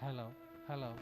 Hello, hello.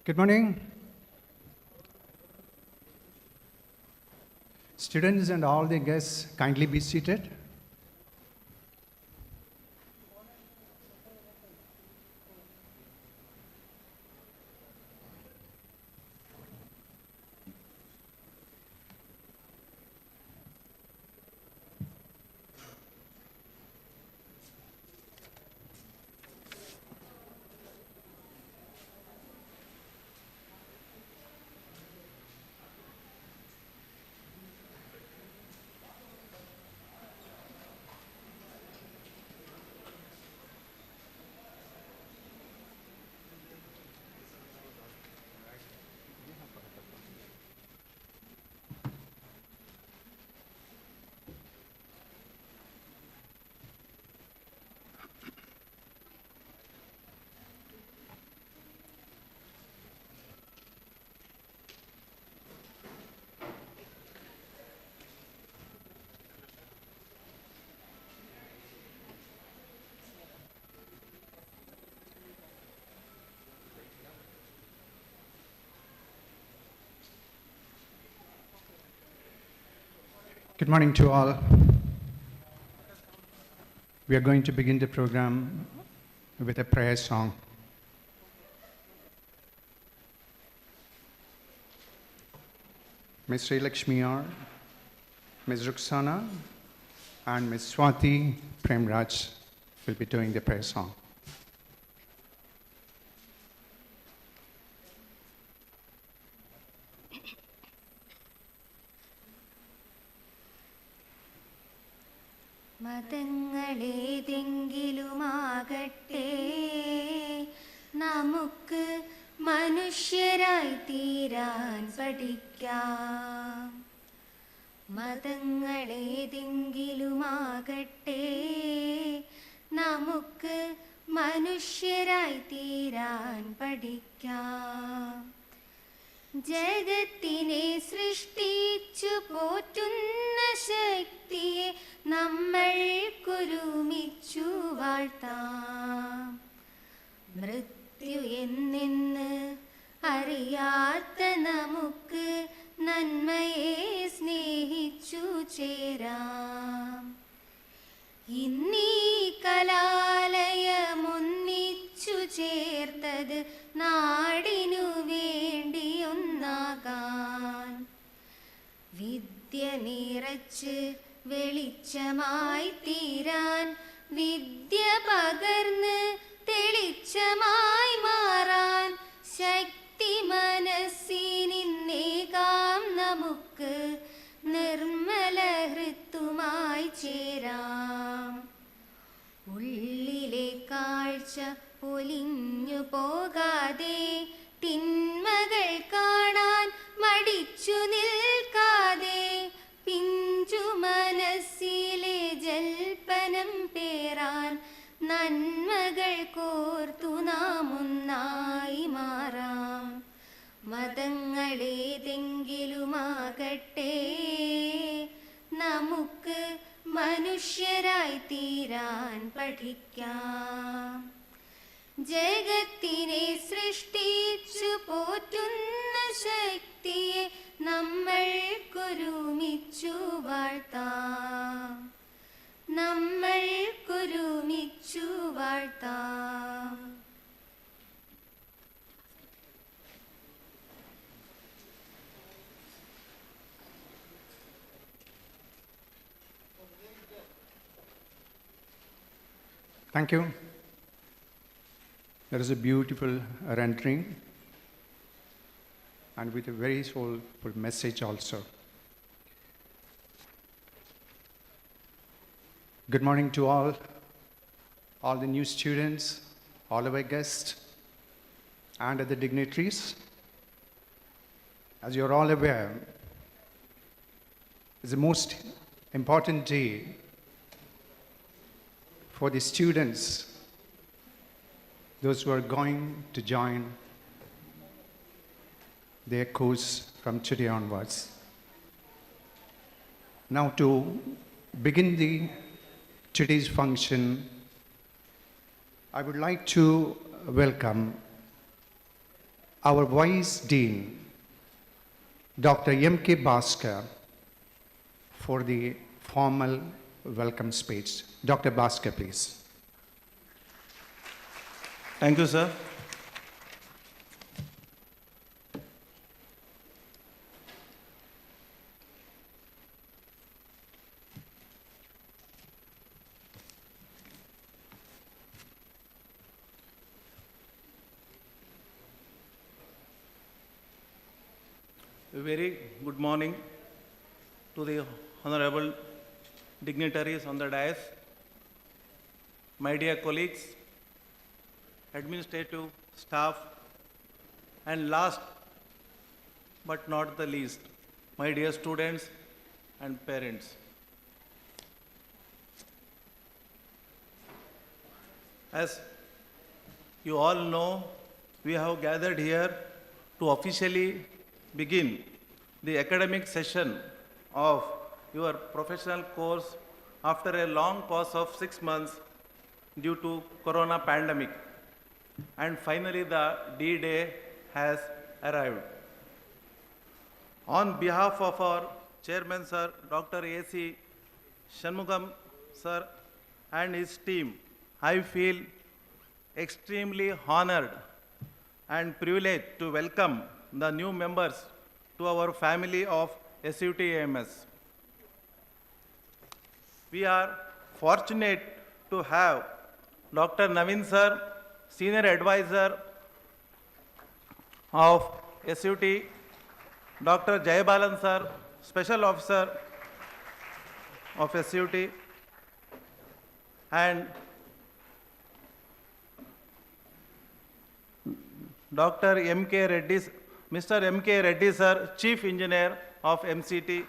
Good morning. Students and all the guests, kindly be seated. Good morning to all. We are going to begin the program with a prayer song. Ms. Sri Lakshmi R, Ms. Ruxana, and Ms. Swati Premraj will be doing the prayer song. മതങ്ങളേതെങ്കിലുമാകട്ടെ നമുക്ക് മനുഷ്യരായി തീരാൻ പഠിക്കാം. മതങ്ങളേതെങ്കിലുമാകട്ടെ നമുക്ക് മനുഷ്യരായി തീരാൻ പഠിക്കാം. ജഗത്തിനെ സൃഷ്ടിച്ചു പോറ്റുന്ന ശക്തിയെ നമ്മൾക്കൊരുമിച്ചു വാഴ്ത്താം. മൃത്യു എന്നെന്ന് അറിയാത്ത നമുക്ക് നന്മയെ സ്നേഹിച്ചു ചേരാം. ഇന്നീ കലാലയമൊന്നിച്ചു ചേർത്തത് നാടിനു വേണ്ടിയൊന്നാകാൻ. വിദ്യ നിറച്ച് വെളിച്ചമായി തീരാൻ, വിദ്യ പകർന്ന് തെളിച്ചമായി മാറാൻ, ശക്തി മനസ്സിനിന്നേകാം നമുക്ക് നിർമ്മല ഹൃത്തുമായി ചേരാം. ഉള്ളിലെ കാഴ്ച പൊലിഞ്ഞു പോകാതെ, തിന്മകൾ കാണാൻ മടിച്ചു നിൽക്കാതെ, പിഞ്ചു മനസ്സിലെ ജൽപ്പനം പേറാൻ നന്മകൾ കോർത്തു നാം ഒന്നായി മാറാം. മതങ്ങളേതെങ്കിലുമാകട്ടെ നമുക്ക് മനുഷ്യരായി തീരാൻ പഠിക്കാം. ജഗത്തിനെ സൃഷ്ടിച്ചു പോറ്റുന്ന ശക്തിയെ നമ്മൾക്കൊരുമിച്ചു വാഴ്ത്താം. നമ്മൾക്കൊരുമിച്ചു വാഴ്ത്താം. Thank you. That is a beautiful rendering and with a very soulful message also. Good morning to all the new students, all our guests, and other dignitaries. As you're all aware, it's the most important day for the students, those who are going to join their course from today onwards. Now to begin today's function, I would like to welcome our Vice Dean, Dr. M.K. Bhaskar, for the formal welcome speech. Dr. Bhaskar, please. Thank you, sir. A very good morning to the honorable dignitaries on the dais, my dear colleagues, administrative staff, and last but not the least, my dear students and parents. As you all know, we have gathered here to officially begin the academic session of your professional course after a long pause of 6 months due to corona pandemic. And finally the D-Day has arrived. On behalf of our chairman, sir, Dr. A.C. Shanmugam, sir, and his team, I feel extremely honored and privileged to welcome the new members to our family of SUTAMS. We are fortunate to have Dr. Naveen sir, Senior Advisor of SUT, Dr. Jayabalan sir, Special Officer of SUT, and Dr. M.K. Reddy, Mr. M.K. Reddy sir, Chief Engineer of MCT.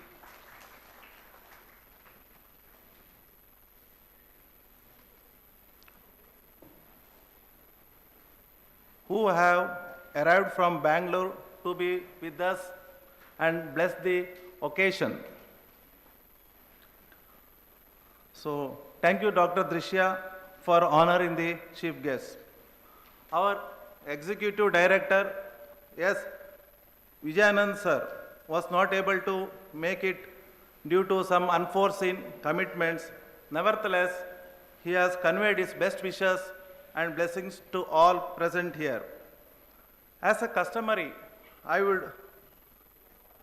Who have arrived from Bangalore to be with us and bless the occasion. So, thank you, Dr. Drishya, for honoring the chief guest. Our Executive Director, yes, Vijayanand sir, was not able to make it due to some unforeseen commitments. Nevertheless, he has conveyed his best wishes and blessings to all present here. As a customary, I would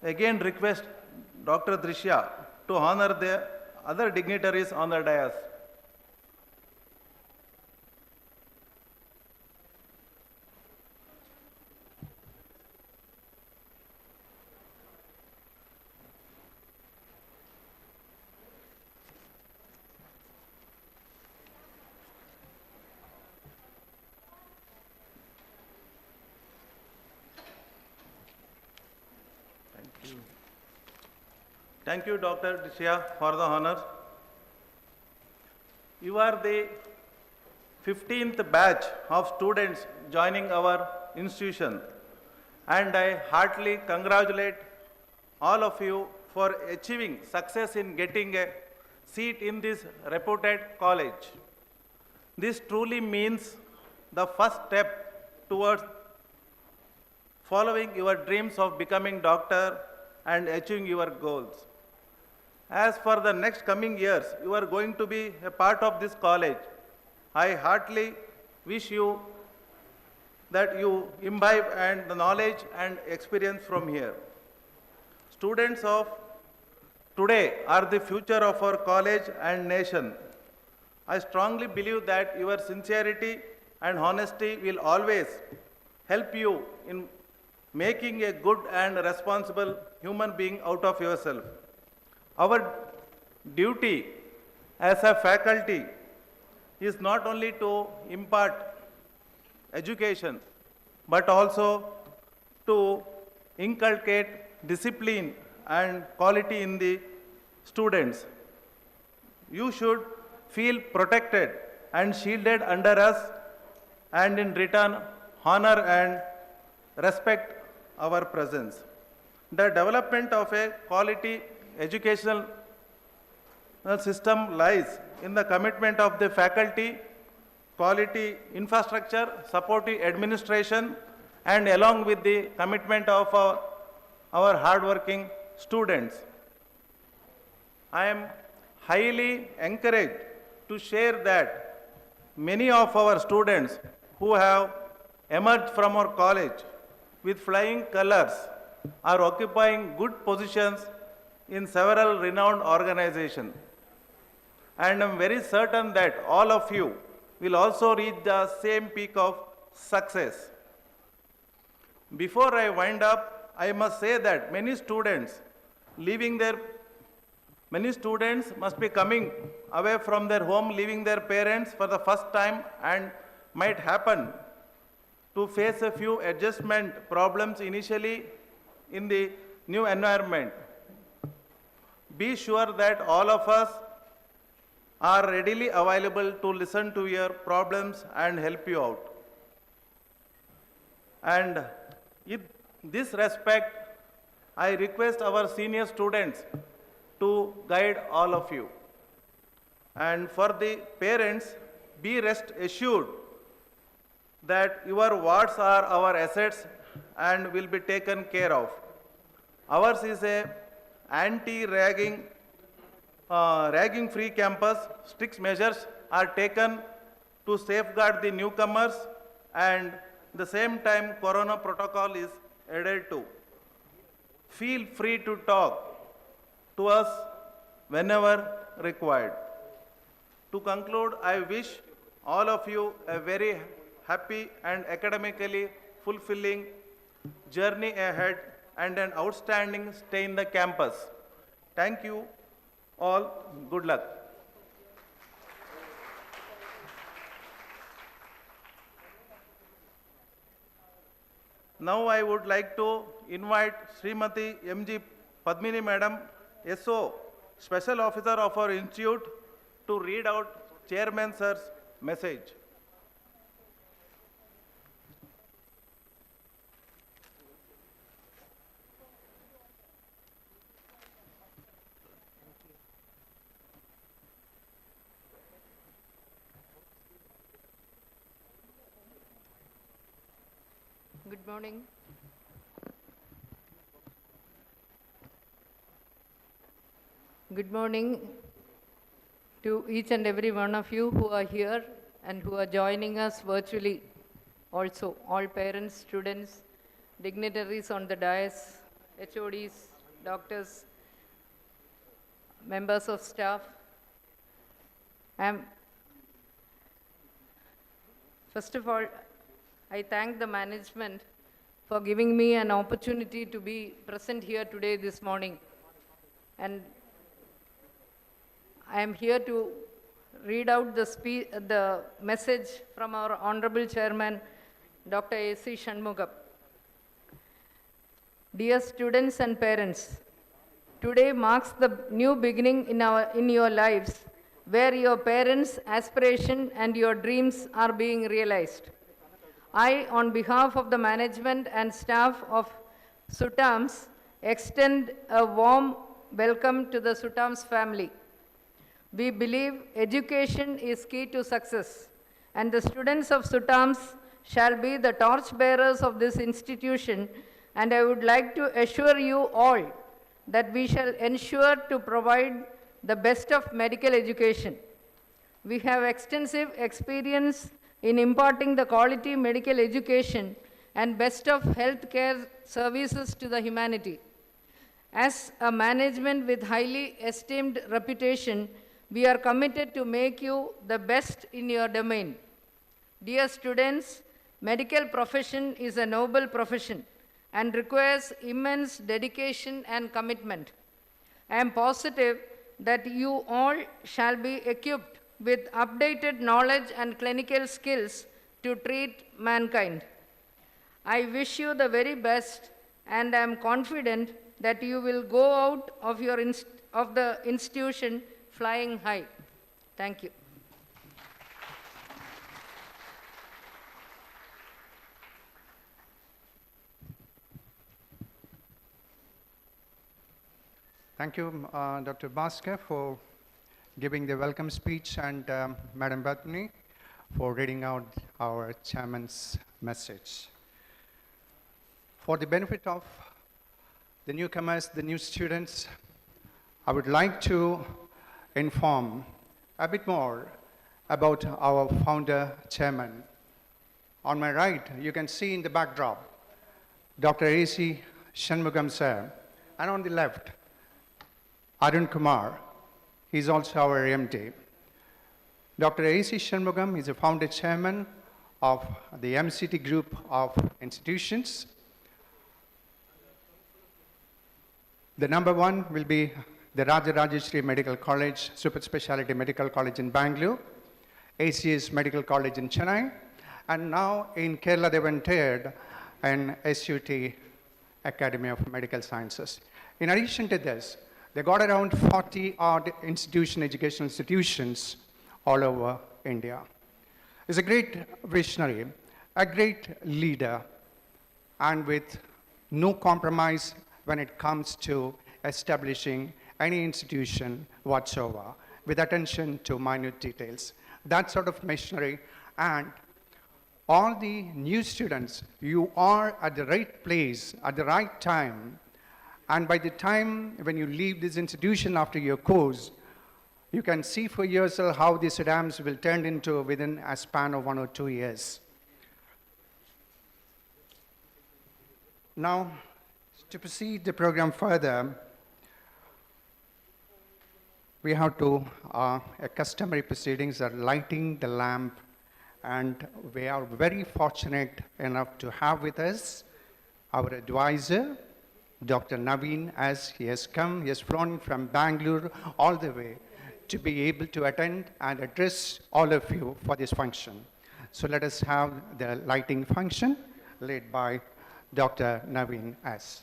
again request Dr. Drishya to honor the other dignitaries on the dais. Thank you, Dr. Drishya, for the honor. You are the 15th batch of students joining our institution, and I heartily congratulate all of you for achieving success in getting a seat in this reputed college. This truly means the first step towards following your dreams of becoming doctor and achieving your goals. As for the next coming years, you are going to be a part of this college. I heartily wish you that you imbibe and the knowledge and experience from here. Students of today are the future of our college and nation. I strongly believe that your sincerity and honesty will always help you in making a good and responsible human being out of yourself. Our duty as a faculty is not only to impart education, but also to inculcate discipline and quality in the students. You should feel protected and shielded under us, and in return honor and respect our presence. The development of a quality educational system lies in the commitment of the faculty, quality infrastructure, supportive administration, and along with the commitment of our hardworking students. I am highly encouraged to share that many of our students who have emerged from our college with flying colors are occupying good positions in several renowned organizations. And I'm very certain that all of you will also reach the same peak of success. Before I wind up, I must say that many students must be coming away from their home, leaving their parents for the first time, and might happen to face a few adjustment problems initially in the new environment. Be sure that all of us are readily available to listen to your problems and help you out. And in this respect, I request our senior students to guide all of you. And for the parents, be rest assured that your wards are our assets and will be taken care of. Ours is a anti-ragging, ragging-free campus. Strict measures are taken to safeguard the newcomers, and at the same time, Corona protocol is adhered to. Feel free to talk to us whenever required. To conclude, I wish all of you a very happy and academically fulfilling journey ahead and an outstanding stay in the campus. Thank you all. Good luck. Now I would like to invite Srimati M.G. Padmini Madam, SO, Special Officer of our institute, to read out Chairman Sir's message. Good morning. Good morning to each and every one of you who are here and who are joining us virtually. Also, all parents, students, dignitaries on the dais, HODs, doctors, members of staff. First of all, I thank the management for giving me an opportunity to be present here today this morning. And I am here to read out the message from our Honorable Chairman, Dr. A.C. Shanmugam. Dear students and parents, today marks the new beginning in your lives, where your parents' aspiration and your dreams are being realized. I, on behalf of the management and staff of SUTAMS, extend a warm welcome to the SUTAMS family. We believe education is key to success, and the students of SUTAMS shall be the torchbearers of this institution, and I would like to assure you all that we shall ensure to provide the best of medical education. We have extensive experience in imparting the quality medical education and best of healthcare services to the humanity. As a management with highly esteemed reputation, we are committed to make you the best in your domain. Dear students, medical profession is a noble profession and requires immense dedication and commitment. I am positive that you all shall be equipped with updated knowledge and clinical skills to treat mankind. I wish you the very best, and I am confident that you will go out of the institution flying high. Thank you. Thank you, Dr. Bhaskar, for giving the welcome speech, and Madam Bhattini for reading out our chairman's message. For the benefit of the newcomers, the new students, I would like to inform a bit more about our founder chairman. On my right, you can see in the backdrop, Dr. A.C. Shanmugam sir, and on the left, Arun Kumar. He's also our MD. Dr. A.C. Shanmugam is a founder chairman of the MCT group of institutions. The number one will be the Rajarajeshri Medical College, Super Speciality Medical College in Bangalore, ACS Medical College in Chennai, and now in Kerala they've entered an SUT Academy of Medical Sciences. In addition to this, they got around 40 odd educational institutions all over India. He's a great visionary, a great leader, and with no compromise when it comes to establishing any institution whatsoever, with attention to minute details. That sort of missionary, and all the new students, you are at the right place at the right time, and by the time when you leave this institution after your course, you can see for yourself how the SUTAMS will turn into within a span of 1 or 2 years. Now, to proceed the program further, we have to, customary proceedings are lighting the lamp, and we are very fortunate enough to have with us our advisor, Dr. Naveen, as he has come, he has flown from Bangalore all the way to be able to attend and address all of you for this function. So let us have the lighting function led by Dr. Naveen S.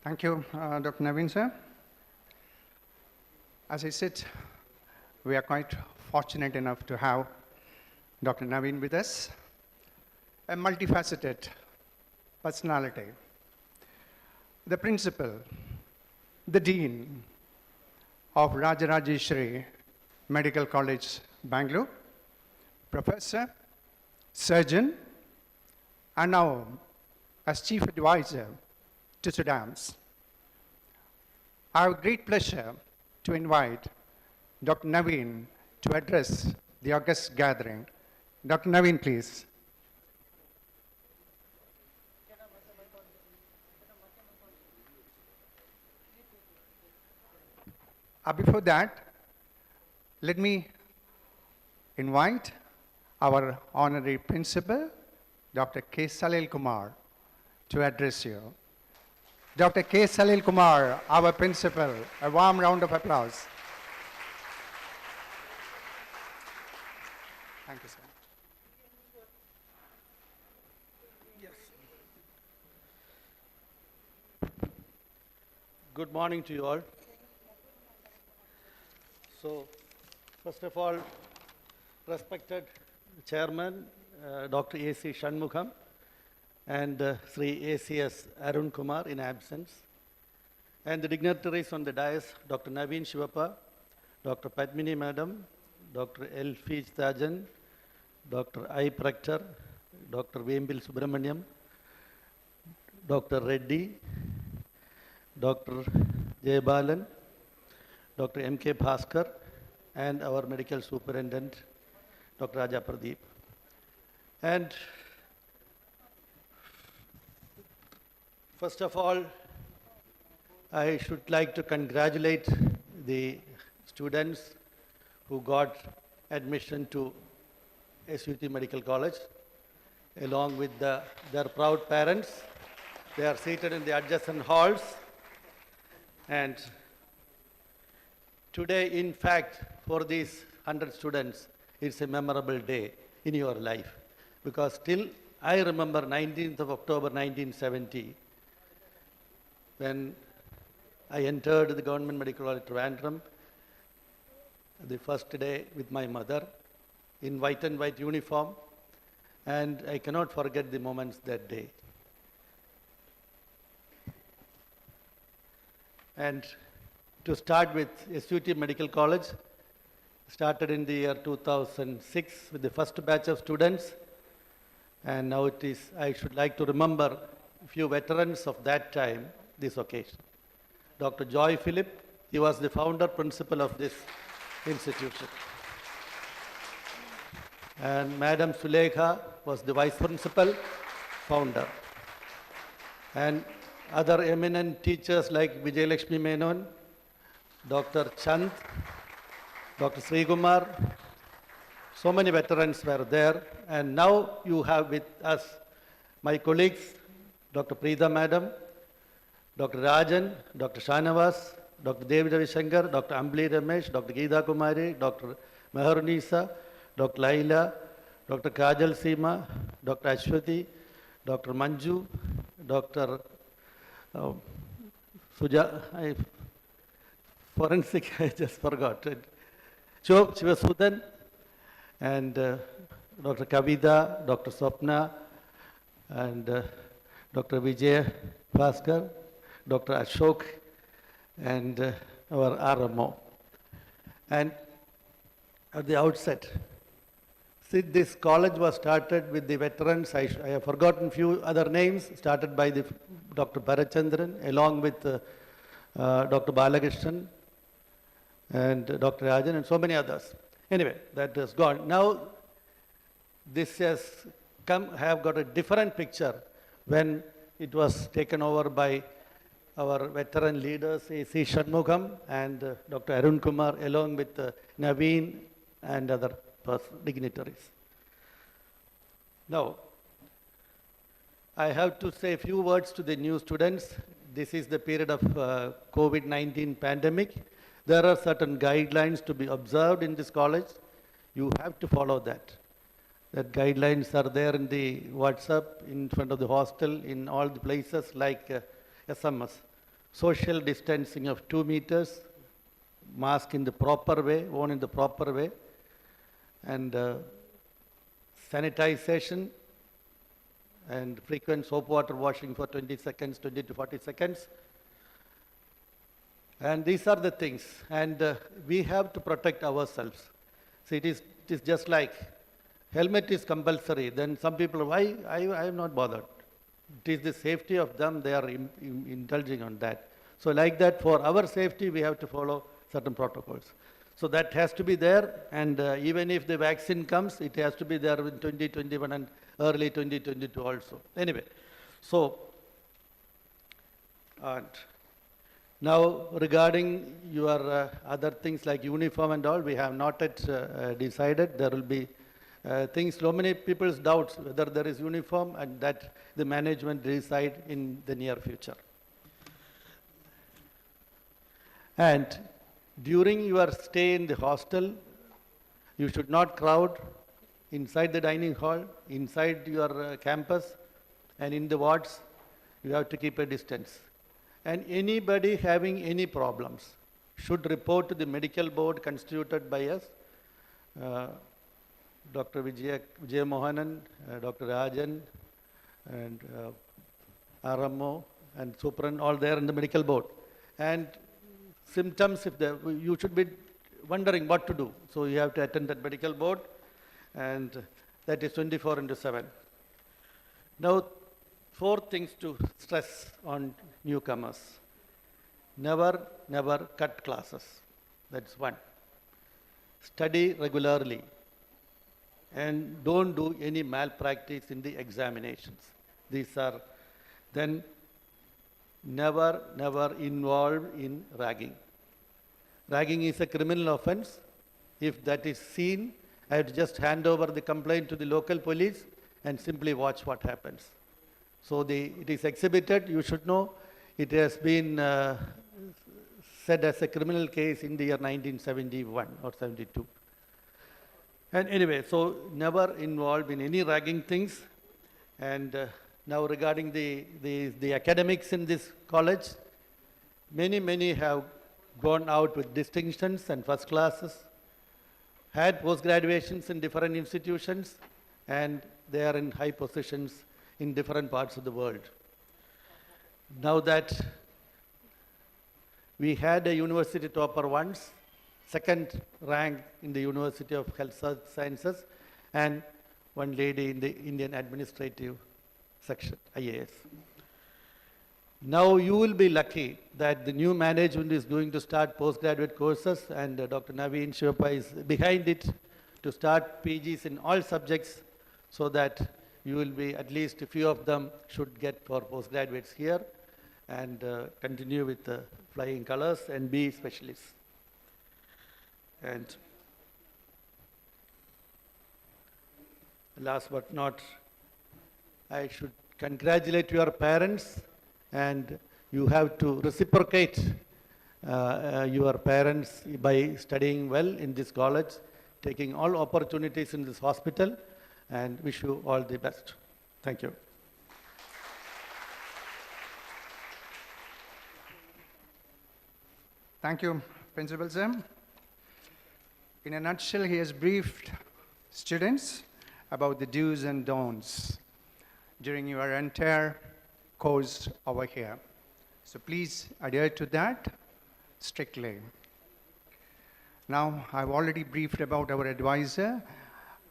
Thank you, Dr. Naveen, sir. As I said, we are quite fortunate enough to have Dr. Naveen with us, a multifaceted personality, the principal, the dean of Rajarajeshri Medical College, Bangalore, professor, surgeon, and now as chief advisor to SUTAMS. I have great pleasure to invite Dr. Naveen to address the august gathering. Dr. Naveen, please. Before that, let me invite our honorary principal, Dr. K. Salil Kumar, to address you. Dr. K. Salil Kumar, our principal, a warm round of applause. Thank you, sir. Good morning to you all. So, first of all, respected Chairman, Dr. A.C. Shanmukham, and Sri A.C.S. Arun Kumar in absence, and the dignitaries on the dais, Dr. Naveen Shivappa, Dr. Padmini Madam, Dr. L. Feej Tajan, Dr. I. Proctor, Dr. Vembil Subramaniam, Dr. Reddy, Dr. Jayabalan, Dr. M.K. Bhaskar, and our medical superintendent, Dr. Raja Pradeep. And first of all, I should like to congratulate the students who got admission to SUT Medical College, along with their proud parents. They are seated in the adjacent halls. And today, in fact, for these 100 students, it's a memorable day in your life. Because still, I remember 19th of October 1970, when I entered the Government Medical College Trivandrum, the first day with my mother, in white and white uniform, and I cannot forget the moments that day. And to start with, SUT Medical College started in the year 2006 with the first batch of students, and now it is, I should like to remember a few veterans of that time, this occasion. Dr. Joy Philip, he was the founder principal of this institution. And Madam Sulekha was the vice principal, founder. And other eminent teachers like Vijay Lakshmi Menon, Dr. Chand, Dr. Sri Kumar, so many veterans were there. And now you have with us my colleagues, Dr. Preeta Madam, Dr. Rajan, Dr. Shanavas, Dr. David Ravishankar, Dr. Ambli Ramesh, Dr. Geeta Kumari, Dr. Meharunisa, Dr. Laila, Dr. Kajal Seema, Dr. Ashwati, Dr. Manju, Dr. Forensic, I just forgot. Shivasudan, and Dr. Kavita, Dr. Swapna, and Dr. Vijay Bhaskar, Dr. Ashok, and our RMO. And at the outset, see, this college was started with the veterans. I have forgotten few other names, started by the Dr. Bharachandran, along with Dr. Balakrishnan, and Dr. Rajan, and so many others. Anyway, that is gone. Now, this has have got a different picture when it was taken over by our veteran leaders, A.C. Shanmukham and Dr. Arun Kumar, along with Naveen and other dignitaries. Now, I have to say a few words to the new students. This is the period of COVID-19 pandemic. There are certain guidelines to be observed in this college. You have to follow that. That guidelines are there in the WhatsApp, in front of the hostel, in all the places like SMS. social distancing of 2 meters, mask in the proper way, worn in the proper way, and sanitization and frequent soap water washing for 20 seconds, 20 to 40 seconds. And these are the things, and we have to protect ourselves. So it is just like helmet is compulsory, then some people, why, I am not bothered. It is the safety of them, they are indulging on that. So like that, for our safety, we have to follow certain protocols. So that has to be there, and even if the vaccine comes, it has to be there in 2021 and early 2022 also. Anyway, so, and now regarding your other things like uniform and all, we have not yet decided. There will be things, so many people's doubts whether there is uniform, and that the management decide in the near future. And during your stay in the hostel, you should not crowd inside the dining hall, inside your campus, and in the wards. You have to keep a distance. And anybody having any problems should report to the medical board constituted by us, Dr. Vijay Mohanan, Dr. Rajan, and RMO, and Supran, all there in the medical board. And symptoms, if you should be wondering what to do. So you have to attend that medical board, and that is 24/7. Now, 4 things to stress on newcomers. Never cut classes. That's 1. Study regularly, and don't do any malpractice in the examinations. These are, then never involved in ragging. Ragging is a criminal offense. If that is seen, I have to just hand over the complaint to the local police and simply watch what happens. So it is exhibited, you should know, it has been said as a criminal case in the year 1971 or 72. And anyway, so never involved in any ragging things. And now regarding the academics in this college, many have gone out with distinctions and first classes, had post-graduations in different institutions, and they are in high positions in different parts of the world. Now that we had a university topper once, 2nd rank in the University of Health Sciences, and one lady in the Indian Administrative Section, IAS. Now you will be lucky that the new management is going to start postgraduate courses, and Dr. Naveen Shivappa is behind it to start PGs in all subjects, so that you will be, at least a few of them should get for postgraduates here and continue with the flying colors and be specialists. And last but not, I should congratulate your parents, and you have to reciprocate your parents by studying well in this college, taking all opportunities in this hospital, and wish you all the best. Thank you. Thank you, Principal Sir. In a nutshell, he has briefed students about the do's and don'ts during your entire course over here. So please adhere to that strictly. Now, I've already briefed about our advisor.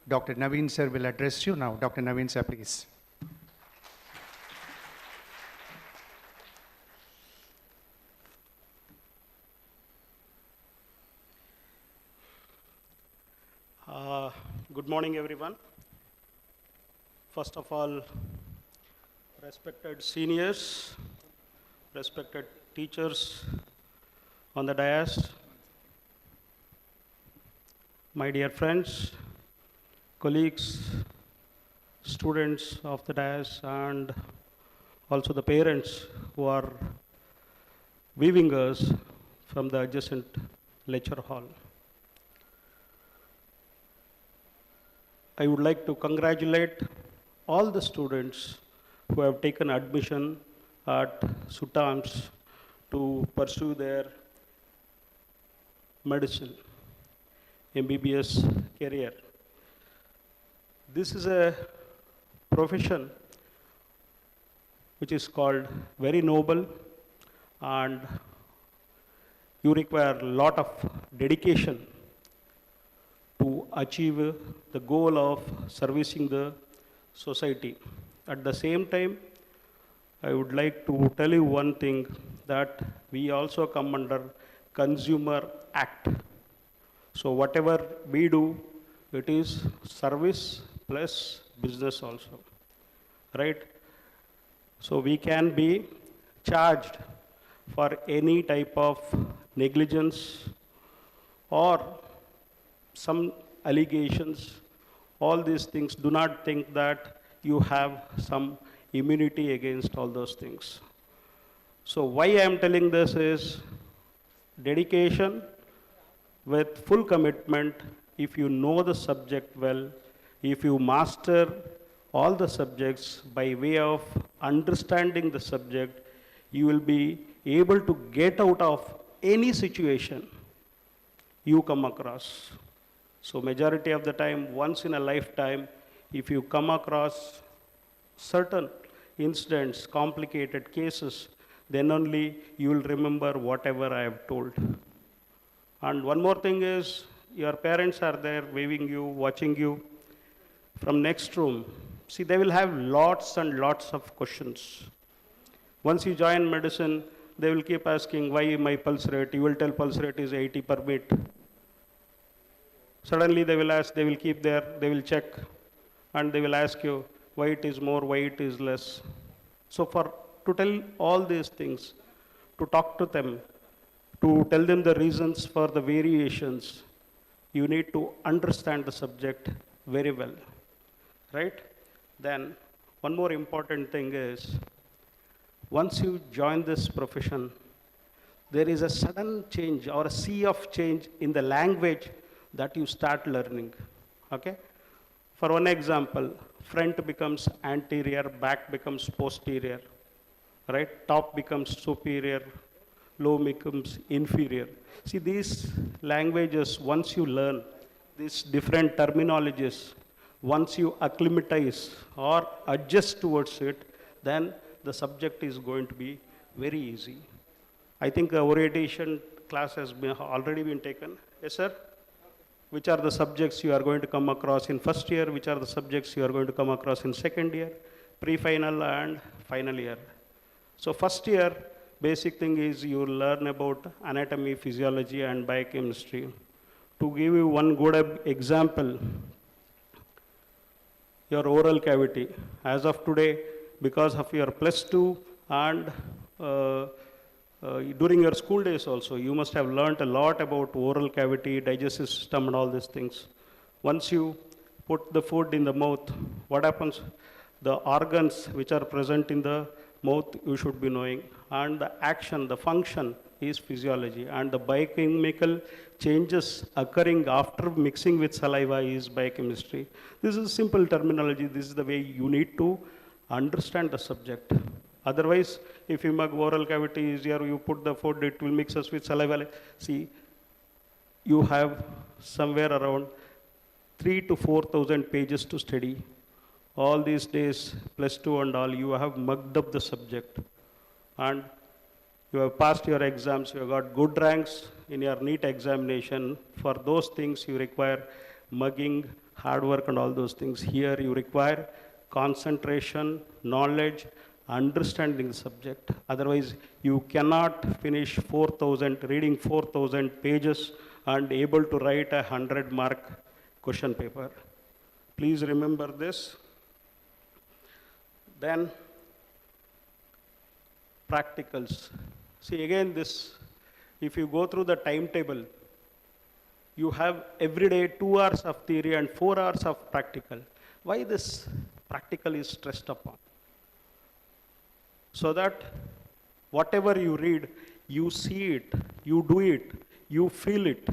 Dr. Naveen sir will address you now. Dr. Naveen sir, please. Good morning, everyone. First of all, respected seniors, respected teachers on the dais, my dear friends, colleagues, students of the dais, and also the parents who are viewing us from the adjacent lecture hall. I would like to congratulate all the students who have taken admission at SUTAMS to pursue their medicine, MBBS career. This is a profession which is called very noble, and you require a lot of dedication to achieve the goal of servicing the society. At the same time, I would like to tell you one thing, that we also come under Consumer Act. So whatever we do, it is service plus business also, right? So we can be charged for any type of negligence or some allegations. All these things, do not think that you have some immunity against all those things. So why I am telling this is dedication with full commitment. If you know the subject well, if you master all the subjects by way of understanding the subject, you will be able to get out of any situation you come across. So majority of the time, once in a lifetime, if you come across certain incidents, complicated cases, then only you will remember whatever I have told. And one more thing is, your parents are there waving you, watching you from next room. See, they will have lots and lots of questions. Once you join medicine, they will keep asking, why my pulse rate? You will tell pulse rate is 80 per beat. Suddenly they will ask, they will keep there, they will check, and they will ask you why it is more, why it is less. So to tell all these things, to talk to them, to tell them the reasons for the variations, you need to understand the subject very well, right? Then one more important thing is, once you join this profession, there is a sudden change or a sea of change in the language that you start learning, okay? For one example, front becomes anterior, back becomes posterior, right? Top becomes superior, low becomes inferior. See, these languages, once you learn these different terminologies, once you acclimatize or adjust towards it, then the subject is going to be very easy. I think orientation class has already been taken. Yes, sir? Which are the subjects you are going to come across in first year? Which are the subjects you are going to come across in second year, pre-final and final year? So first year, basic thing is you learn about anatomy, physiology, and biochemistry. To give you one good example, your oral cavity. As of today, because of your +2 and during your school days also, you must have learnt a lot about oral cavity, digestive system, and all these things. Once you put the food in the mouth, what happens? The organs which are present in the mouth, you should be knowing. And the action, the function is physiology. And the biochemical changes occurring after mixing with saliva is biochemistry. This is simple terminology. This is the way you need to understand the subject. Otherwise, if you make oral cavity easier, you put the food, it will mix us with saliva. See, you have somewhere around 3,000 to 4,000 pages to study. All these days, +2 and all, you have mugged up the subject. And you have passed your exams, you have got good ranks in your NEET examination. For those things, you require mugging, hard work, and all those things. Here, you require concentration, knowledge, understanding the subject. Otherwise, you cannot finish reading 4,000 pages and able to write a 100-mark question paper. Please remember this. Then, practicals. See, again, this, if you go through the timetable, you have every day 2 hours of theory and 4 hours of practical. Why this practical is stressed upon? So that whatever you read, you see it, you do it, you feel it.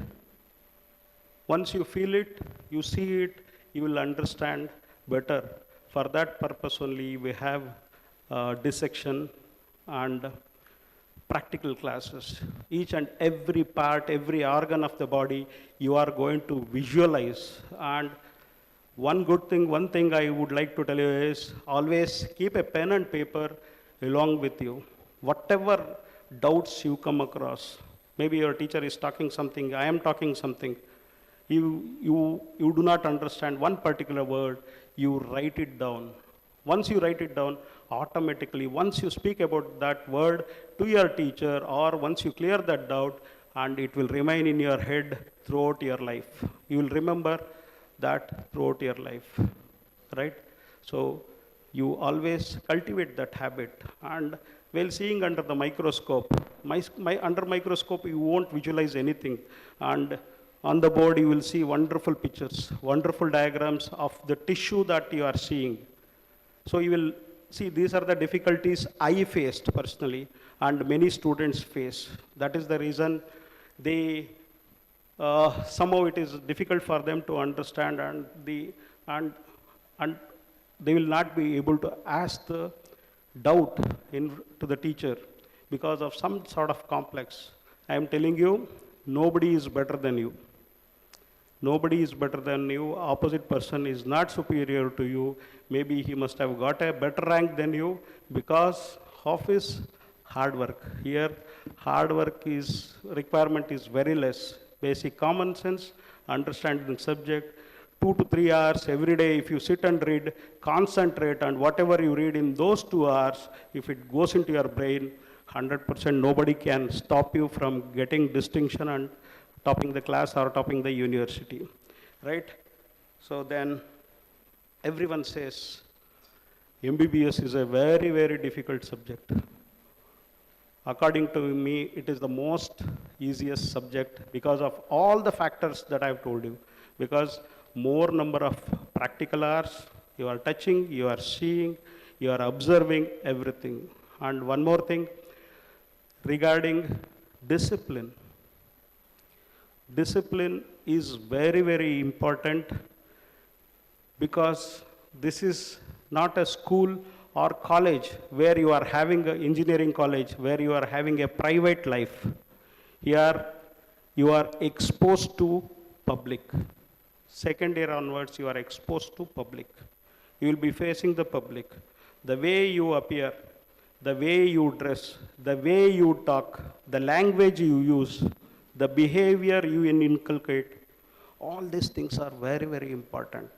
Once you feel it, you see it, you will understand better. For that purpose only, we have dissection and practical classes. Each and every part, every organ of the body, you are going to visualize. And one thing I would like to tell you is always keep a pen and paper along with you. Whatever doubts you come across, maybe your teacher is talking something, I am talking something, you do not understand one particular word, you write it down. Once you write it down, automatically, once you speak about that word to your teacher, or once you clear that doubt, and it will remain in your head throughout your life. You will remember that throughout your life, right? So you always cultivate that habit. And while seeing under the microscope, under microscope you won't visualize anything. And on the board you will see wonderful pictures, wonderful diagrams of the tissue that you are seeing. So you will see these are the difficulties I faced personally and many students face. That is the reason they somehow it is difficult for them to understand, and they will not be able to ask the doubt to the teacher because of some sort of complex. I am telling you, nobody is better than you. Nobody is better than you. Opposite person is not superior to you. Maybe he must have got a better rank than you because of his hard work. Here, hard work requirement is very less. Basic common sense, understanding the subject, 2 to 3 hours every day. If you sit and read, concentrate, and whatever you read in those 2 hours, if it goes into your brain, 100% nobody can stop you from getting distinction and topping the class or topping the university, right? So then everyone says MBBS is a very, very difficult subject. According to me, it is the most easiest subject because of all the factors that I've told you. Because more number of practical hours, you are touching, you are seeing, you are observing everything. And one more thing regarding discipline. Discipline is very, very important because this is not a school or college where you are having an engineering college, where you are having a private life. Here you are exposed to public. Second year onwards, you are exposed to public. You will be facing the public. The way you appear, the way you dress, the way you talk, the language you use, the behavior you inculcate, all these things are very, very important.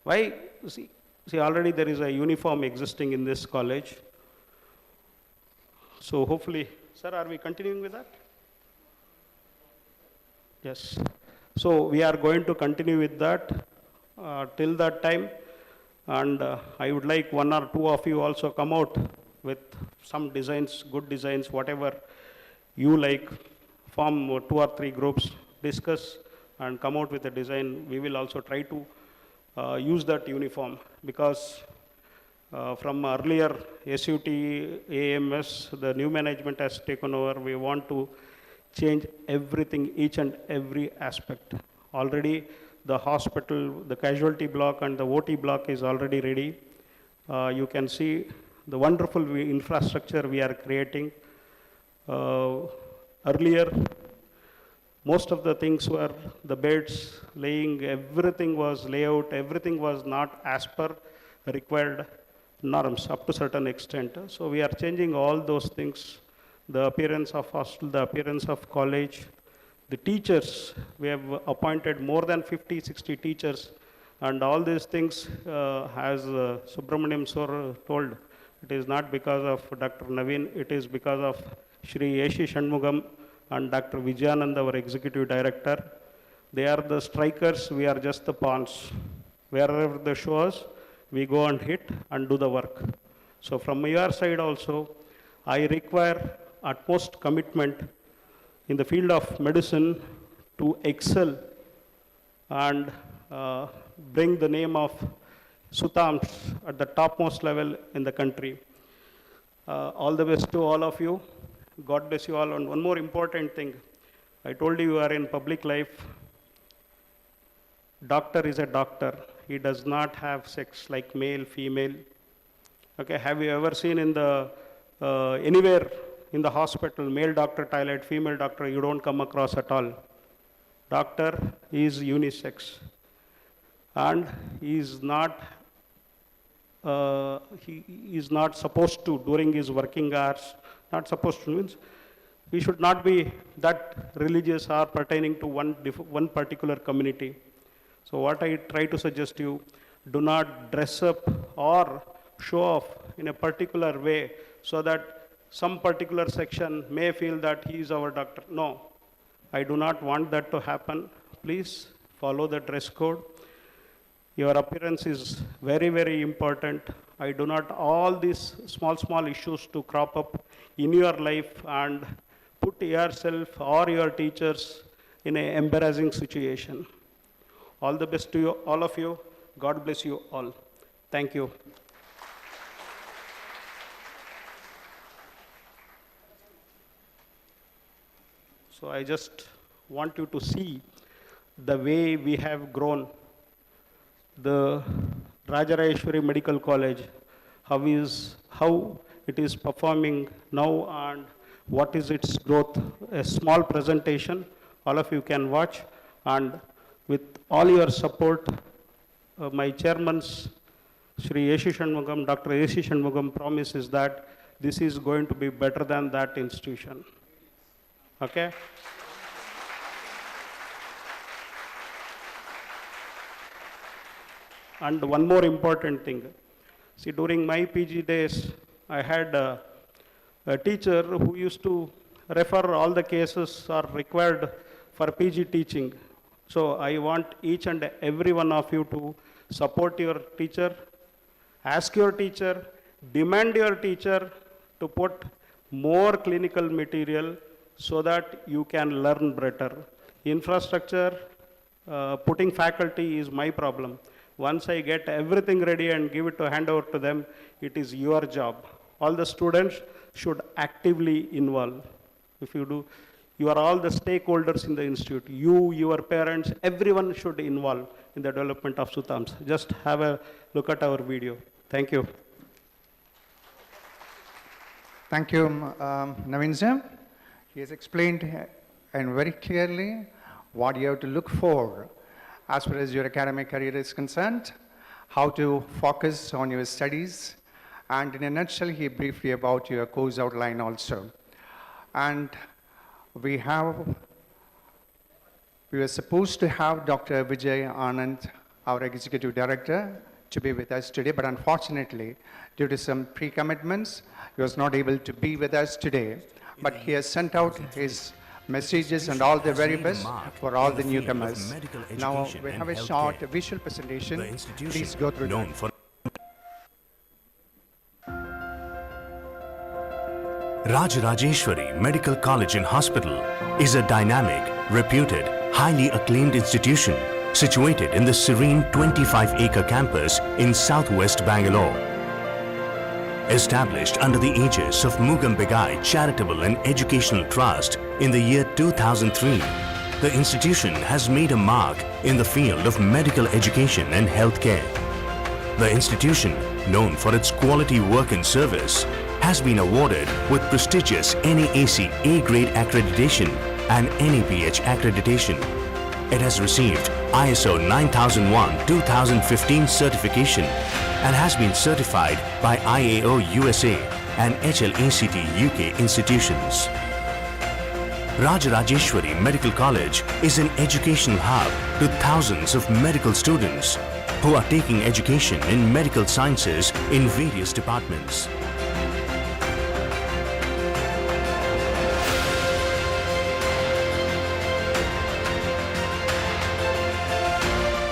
Why? See, already there is a uniform existing in this college. So hopefully, sir, are we continuing with that? Yes. So we are going to continue with that till that time. And I would like 1 or 2 of you also come out with some designs, good designs, whatever you like. Form 2 or 3 groups, discuss and come out with a design. We will also try to use that uniform because from earlier SUT, AMS, the new management has taken over. We want to change everything, each and every aspect. Already the hospital, the casualty block and the OT block is already ready. You can see the wonderful infrastructure we are creating. Earlier, most of the things were the beds, laying, everything was layout, everything was not as per required norms up to certain extent. So we are changing all those things, the appearance of hostel, the appearance of college, the teachers. We have appointed more than 50, 60 teachers, and all these things, as Subramaniam Sir told, it is not because of Dr. Naveen, it is because of Shri Yeshi Shanmugam and Dr. Vijayanand, our executive director. They are the strikers, we are just the pawns. Wherever they show us, we go and hit and do the work. So from your side also, I require utmost commitment in the field of medicine to excel and bring the name of SUTAMS at the topmost level in the country. All the best to all of you. God bless you all. And one more important thing, I told you are in public life. Doctor is a doctor. He does not have sex like male, female. Okay, have you ever seen in the anywhere in the hospital, male doctor toilet, female doctor, you don't come across at all. Doctor is unisex. And he is not supposed to, during his working hours, not supposed to, means he should not be that religious or pertaining to one particular community. So what I try to suggest you, do not dress up or show off in a particular way so that some particular section may feel that he is our doctor. No, I do not want that to happen. Please follow the dress code. Your appearance is very, very important. I do not all these small issues to crop up in your life and put yourself or your teachers in an embarrassing situation. All the best to you, all of you. God bless you all. Thank you. So I just want you to see the way we have grown. The Rajarajeshwari Medical College, how it is performing now and what is its growth. A small presentation, all of you can watch, and with all your support, my chairman's Shri A.C. Shanmugam, Dr. A.C. Shanmugam promises that this is going to be better than that institution. Okay? And one more important thing. See, during my PG days, I had a teacher who used to refer all the cases are required for PG teaching. So I want each and every one of you to support your teacher, ask your teacher, demand your teacher to put more clinical material so that you can learn better. Infrastructure, putting faculty is my problem. Once I get everything ready and give it to hand over to them, it is your job. All the students should actively involve. If you do, you are all the stakeholders in the institute. You, your parents, everyone should involve in the development of SUTAMS. Just have a look at our video. Thank you. Thank you, Naveen sir. He has explained and very clearly what you have to look for as far as your academic career is concerned, how to focus on your studies, and in a nutshell, he briefly about your course outline also. And we were supposed to have Dr. Vijay Anand, our Executive Director, to be with us today, but unfortunately, due to some pre-commitments, he was not able to be with us today. But he has sent out his messages and all the very best for all the newcomers. Now we have a short visual presentation. Please go through that. Rajarajeshwari Medical College and Hospital is a dynamic, reputed, highly acclaimed institution situated in the serene 25-acre campus in southwest Bangalore. Established under the aegis of Mugambegai Charitable and Educational Trust in the year 2003, the institution has made a mark in the field of medical education and healthcare. The institution, known for its quality work and service, has been awarded with prestigious NAAC A-grade accreditation and NAPH accreditation. It has received ISO 9001-2015 certification and has been certified by IAO USA and HLACT UK institutions. Rajarajeshwari Medical College is an educational hub to thousands of medical students who are taking education in medical sciences in various departments.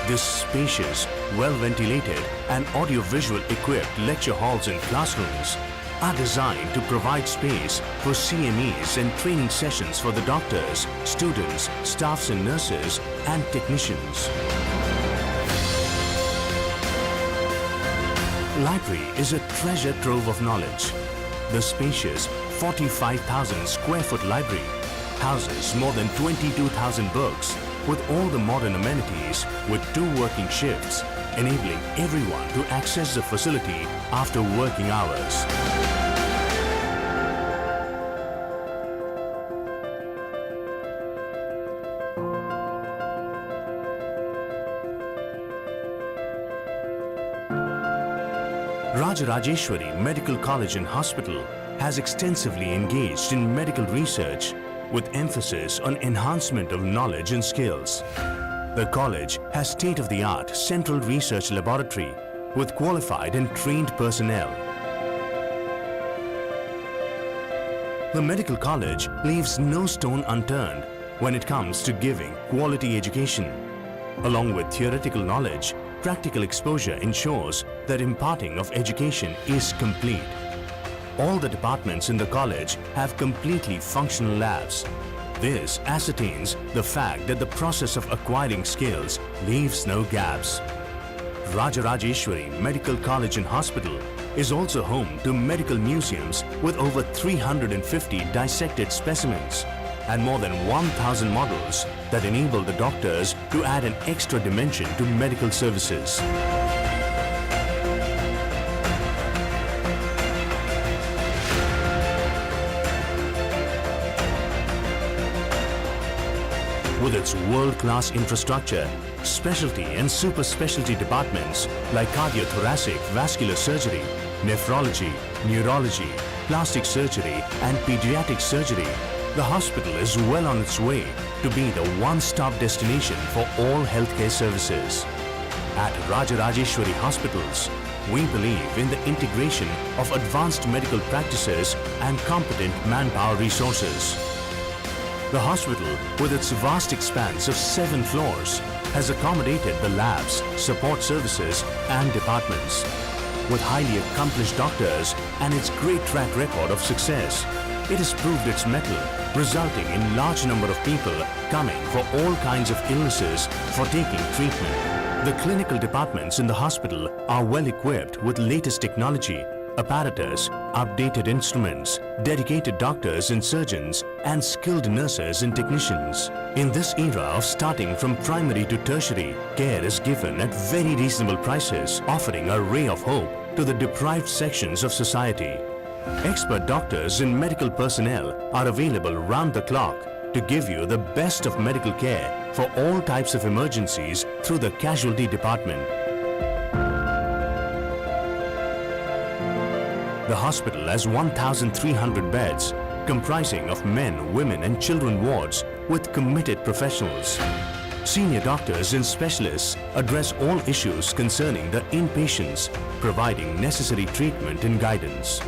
This spacious, well-ventilated and audio-visual equipped lecture halls and classrooms are designed to provide space for CMEs and training sessions for the doctors, students, staffs and nurses and technicians. Library is a treasure trove of knowledge. The spacious 45,000 square foot library houses more than 22,000 books with all the modern amenities with 2 working shifts, enabling everyone to access the facility after working hours. Rajarajeshwari Medical College and Hospital has extensively engaged in medical research with emphasis on enhancement of knowledge and skills. The college has state-of-the-art central research laboratory with qualified and trained personnel. The medical college leaves no stone unturned when it comes to giving quality education. Along with theoretical knowledge, practical exposure ensures that imparting of education is complete. All the departments in the college have completely functional labs. This ascertains the fact that the process of acquiring skills leaves no gaps. Rajarajeshwari Medical College and Hospital is also home to medical museums with over 350 dissected specimens and more than 1,000 models that enable the doctors to add an extra dimension to medical services. With its world-class infrastructure, specialty and super specialty departments like cardiothoracic vascular surgery, nephrology, neurology, plastic surgery and pediatric surgery, the hospital is well on its way to be the one-stop destination for all healthcare services. At Rajarajeshwari Hospitals, we believe in the integration of advanced medical practices and competent manpower resources. The hospital, with its vast expanse of 7 floors, has accommodated the labs, support services and departments. With highly accomplished doctors and its great track record of success, it has proved its mettle, resulting in large number of people coming for all kinds of illnesses for taking treatment. The clinical departments in the hospital are well equipped with latest technology, apparatus, updated instruments, dedicated doctors and surgeons, and skilled nurses and technicians. In this era of starting from primary to tertiary, care is given at very reasonable prices, offering a ray of hope to the deprived sections of society. Expert doctors and medical personnel are available round the clock to give you the best of medical care for all types of emergencies through the casualty department. The hospital has 1,300 beds, comprising of men, women and children wards with committed professionals. Senior doctors and specialists address all issues concerning the inpatients, providing necessary treatment and guidance.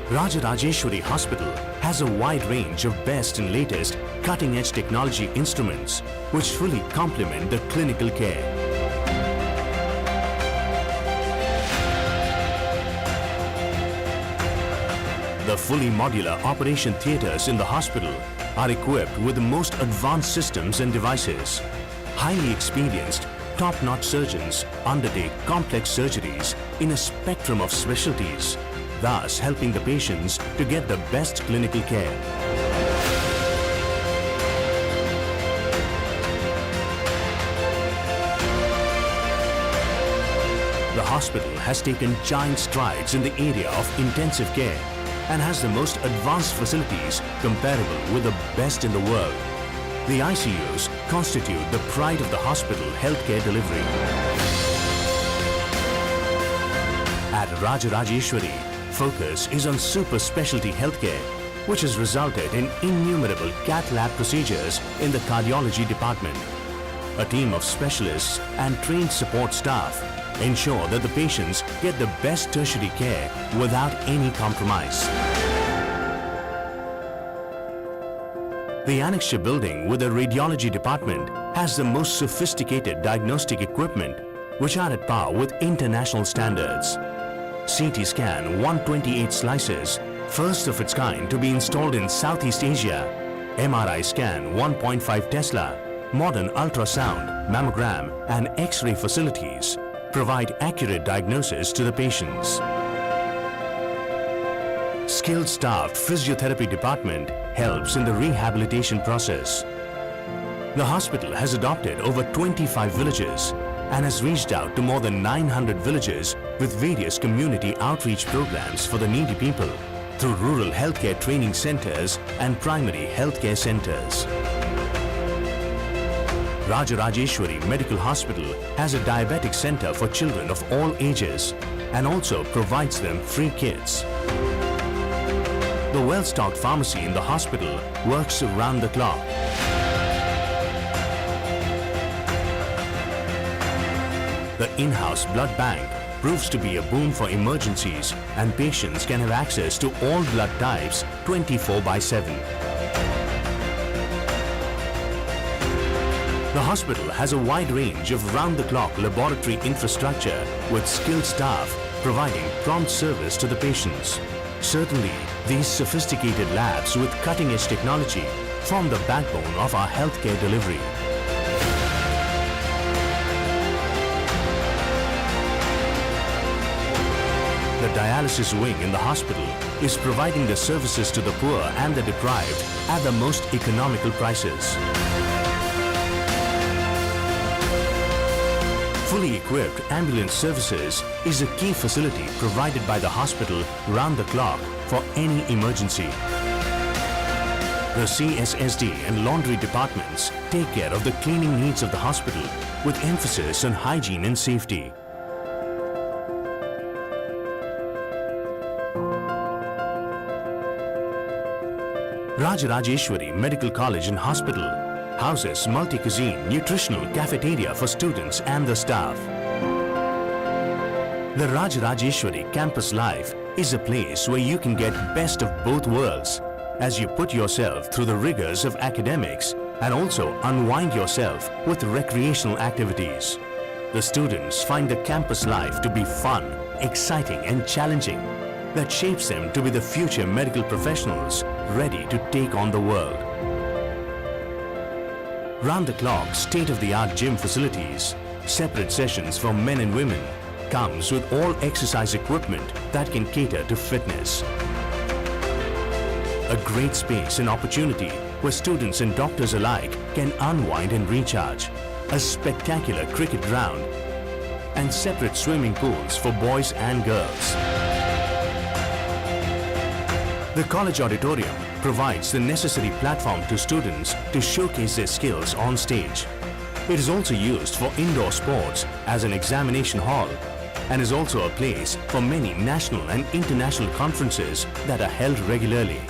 Rajarajeshwari Hospital has a wide range of best and latest cutting-edge technology instruments which fully complement the clinical care. The fully modular operation theatres in the hospital are equipped with the most advanced systems and devices. Highly experienced, top-notch surgeons undertake complex surgeries in a spectrum of specialties, thus helping the patients to get the best clinical care. The hospital has taken giant strides in the area of intensive care and has the most advanced facilities comparable with the best in the world. The ICUs constitute the pride of the hospital healthcare delivery. At Rajarajeshwari, focus is on super specialty healthcare, which has resulted in innumerable cath lab procedures in the cardiology department. A team of specialists and trained support staff ensure that the patients get the best tertiary care without any compromise. The annexure building with the radiology department has the most sophisticated diagnostic equipment which are at par with international standards. CT scan 128 slices, first of its kind to be installed in Southeast Asia. MRI scan 1.5 Tesla, modern ultrasound, mammogram and X-ray facilities provide accurate diagnosis to the patients. Skilled staffed physiotherapy department helps in the rehabilitation process. The hospital has adopted over 25 villages and has reached out to more than 900 villages with various community outreach programs for the needy people through rural healthcare training centers and primary healthcare centers. Rajarajeshwari Medical Hospital has a diabetic center for children of all ages and also provides them free kits. The well-stocked pharmacy in the hospital works around the clock. The in-house blood bank proves to be a boon for emergencies, and patients can have access to all blood types 24/7. The hospital has a wide range of round-the-clock laboratory infrastructure with skilled staff providing prompt service to the patients. Certainly, these sophisticated labs with cutting-edge technology form the backbone of our healthcare delivery. The dialysis wing in the hospital is providing the services to the poor and the deprived at the most economical prices. Fully equipped ambulance services is a key facility provided by the hospital round the clock for any emergency. The CSSD and laundry departments take care of the cleaning needs of the hospital with emphasis on hygiene and safety. Rajarajeshwari Medical College and Hospital houses multi-cuisine nutritional cafeteria for students and the staff. The Rajarajeshwari campus life is a place where you can get best of both worlds as you put yourself through the rigors of academics and also unwind yourself with recreational activities. The students find the campus life to be fun, exciting and challenging that shapes them to be the future medical professionals ready to take on the world. Round-the-clock, state-of-the-art gym facilities, separate sessions for men and women, comes with all exercise equipment that can cater to fitness. A great space and opportunity where students and doctors alike can unwind and recharge. A spectacular cricket ground and separate swimming pools for boys and girls. The college auditorium provides the necessary platform to students to showcase their skills on stage. It is also used for indoor sports as an examination hall and is also a place for many national and international conferences that are held regularly.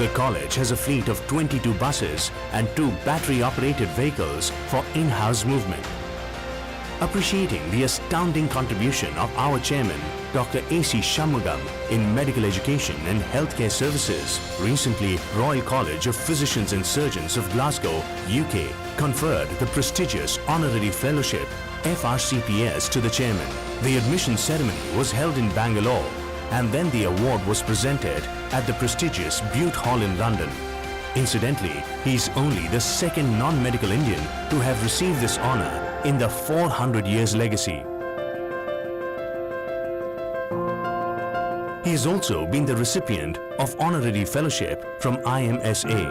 The college has a fleet of 22 buses and 2 battery-operated vehicles for in-house movement. Appreciating the astounding contribution of our chairman, Dr. A.C. Shanmugam, in medical education and healthcare services, recently Royal College of Physicians and Surgeons of Glasgow, UK, conferred the prestigious Honorary Fellowship FRCPS to the chairman. The admission ceremony was held in Bangalore, and then the award was presented at the prestigious Bute Hall in London. Incidentally, he is only the second non-medical Indian to have received this honor in the 400 years legacy. He has also been the recipient of honorary fellowship from IMSA.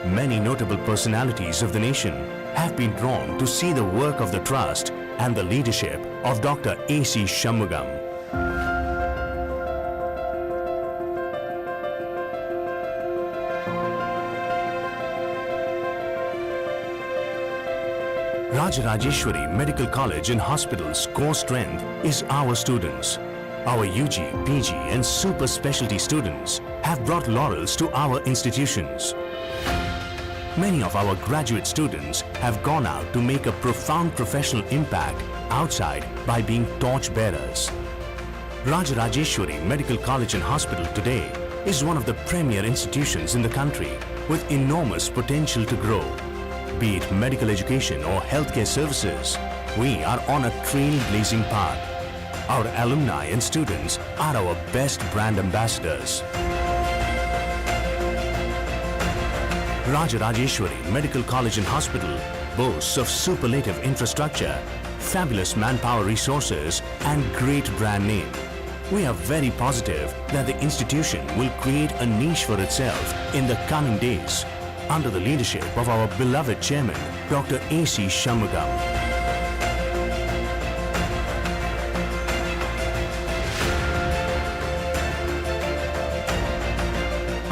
Many notable personalities of the nation have been drawn to see the work of the trust and the leadership of Dr. A.C. Shanmugam. Rajarajeshwari Medical College and Hospital's core strength is our students. Our UG, PG and super specialty students have brought laurels to our institutions. Many of our graduate students have gone out to make a profound professional impact outside by being torch bearers. Rajarajeshwari Medical College and Hospital today is one of the premier institutions in the country with enormous potential to grow. Be it medical education or healthcare services, we are on a trailblazing path. Our alumni and students are our best brand ambassadors. Rajarajeshwari Medical College and Hospital boasts of superlative infrastructure, fabulous manpower resources and great brand name. We are very positive that the institution will create a niche for itself in the coming days under the leadership of our beloved chairman, Dr. A.C. Shanmugam.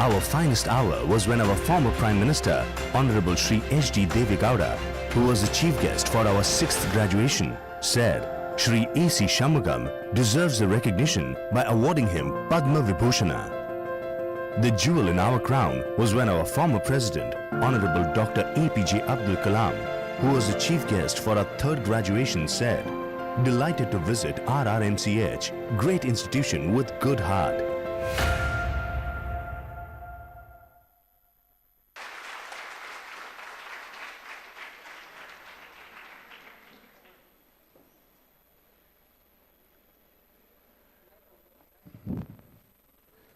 Our finest hour was when our former Prime Minister, Honorable Shri H.D. Devegowda, who was the chief guest for our 6th graduation, said Shri A.C. Shanmugam deserves the recognition by awarding him Padma Vibhushana. The jewel in our crown was when our former President, Honorable Dr. APJ Abdul Kalam, who was the chief guest for our 3rd graduation, said, "Delighted to visit RRMCH, great institution with good heart."